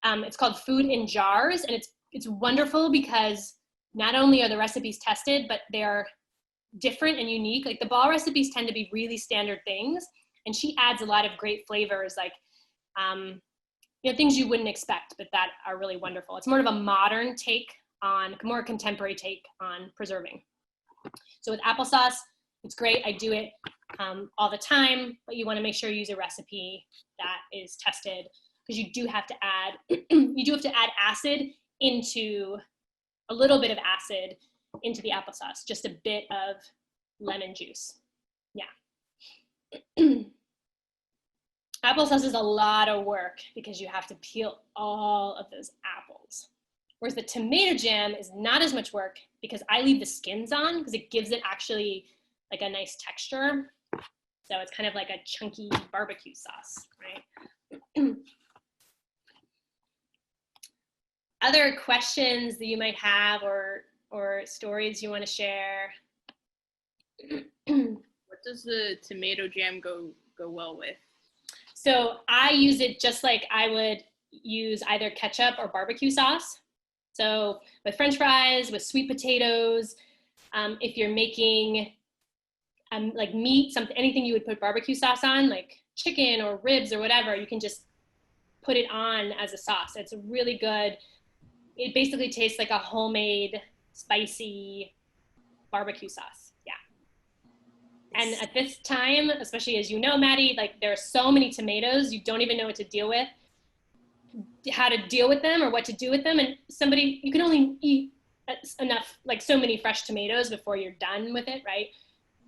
It's called Food in Jars. And it's wonderful because not only are the recipes tested, but they're different and unique. Like the Ball recipes tend to be really standard things. And she adds a lot of great flavors, like, things you wouldn't expect, but that are really wonderful. It's more of a modern take on, more contemporary take on preserving. So with applesauce, it's great. I do it all the time, but you want to make sure you use a recipe that is tested, because you do have to add acid into a little bit of acid into the applesauce, just a bit of lemon juice. Yeah. Applesauce is a lot of work because you have to peel all of those apples. Whereas the tomato jam is not as much work because I leave the skins on because it gives it actually like a nice texture. So it's kind of like a chunky barbecue sauce, right? Other questions that you might have or stories you want to share? What does the tomato jam go well with? So I use it just like I would use either ketchup or barbecue sauce. So with French fries, with sweet potatoes, if you're making like meat, anything you would put barbecue sauce on, like chicken or ribs or whatever, you can just put it on as a sauce. It's really good. It basically tastes like a homemade spicy barbecue sauce. Yeah. And at this time, especially as you know, Maddie, like there are so many tomatoes, you don't even know what to deal with, how to deal with them or what to do with them. And you can only eat enough, like so many fresh tomatoes before you're done with it, right?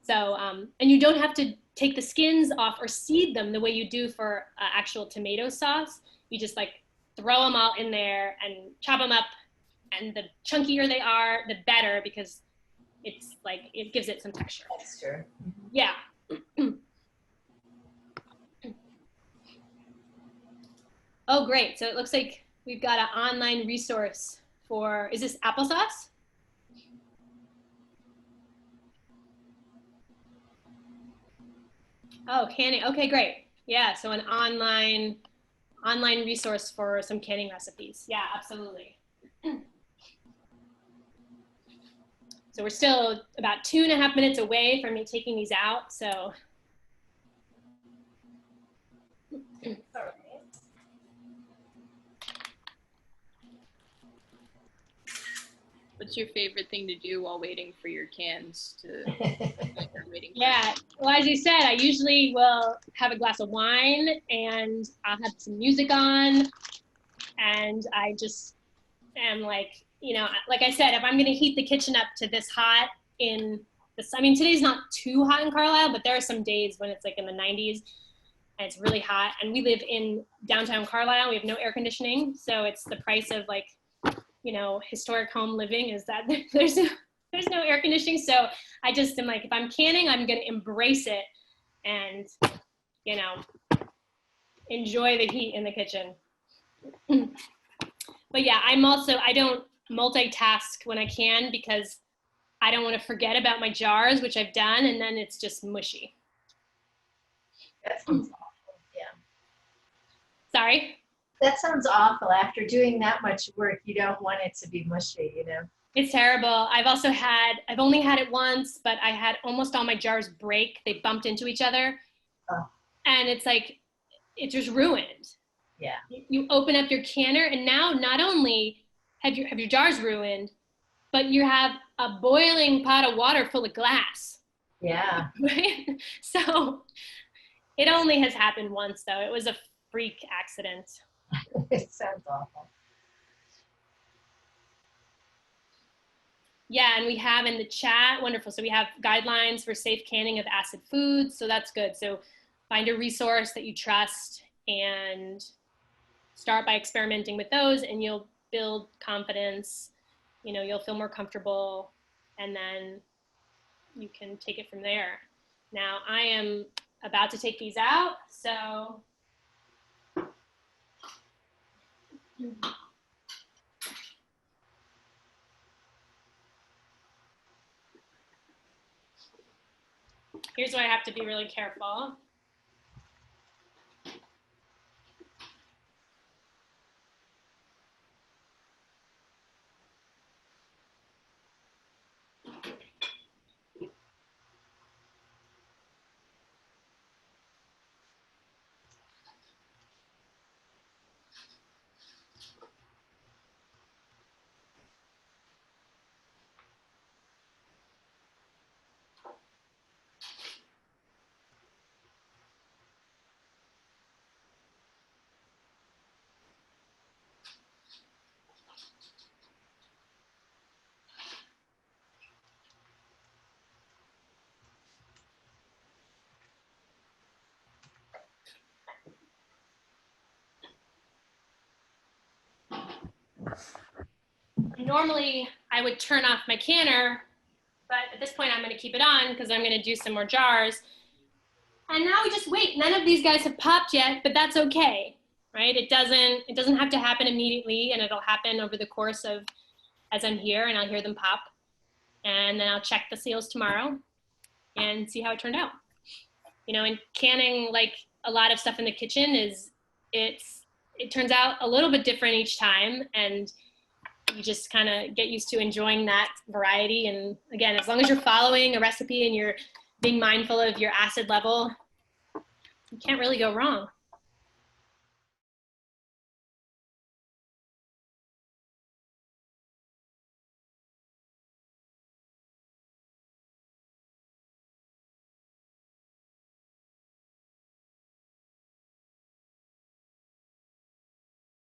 So, and you don't have to take the skins off or seed them the way you do for actual tomato sauce. You just like throw them all in there and chop them up. And the chunkier they are, the better, because it's like, it gives it some texture. Texture. Yeah. Oh, great. So it looks like we've got an online resource for, is this applesauce? Oh, canning. Okay, great. Yeah, so an online resource for some canning recipes. Yeah, absolutely. So we're still about 2.5 minutes away from me taking these out, so. What's your favorite thing to do while waiting for your cans to Yeah, well, as you said, I usually will have a glass of wine and I'll have some music on, and I just am like, you know, like I said, if I'm going to heat the kitchen up to this hot in this, I mean, today's not too hot in Carlisle, but there are some days when it's like in the 90s and it's really hot. And we live in downtown Carlisle. We have no air conditioning. So it's the price of like, you know, historic home living is that there's no air conditioning. So I just am like, if I'm canning, I'm going to embrace it and, you know, enjoy the heat in the kitchen. But yeah, I don't multitask when I can because I don't want to forget about my jars, which I've done, and then it's just mushy. That sounds awful. Yeah. Sorry? That sounds awful. After doing that much work, you don't want it to be mushy, you know? It's terrible. I've only had it once, but I had almost all my jars break. They bumped into each other. Oh. And it's like, it's just ruined. Yeah. You open up your canner and now not only have your jars ruined, but you have a boiling pot of water full of glass. Yeah. Right? So it only has happened once though. It was a freak accident. It sounds awful. Yeah, and we have in the chat, wonderful. So we have guidelines for safe canning of acid foods. So that's good. So find a resource that you trust and start by experimenting with those, and you'll build confidence. You know, you'll feel more comfortable, and then you can take it from there. Now I am about to take these out, so. Here's where I have to be really careful. normally I would turn off my canner, but at this point I'm going to keep it on because I'm going to do some more jars. And now we just wait. None of these guys have popped yet, but that's okay, right? It doesn't have to happen immediately, and it'll happen over the course of as I'm here, and I'll hear them pop. And then I'll check the seals tomorrow and see how it turned out. You know, and canning, like a lot of stuff in the kitchen, it turns out a little bit different each time, and you just kind of get used to enjoying that variety. And again, as long as you're following a recipe and you're being mindful of your acid level, you can't really go wrong.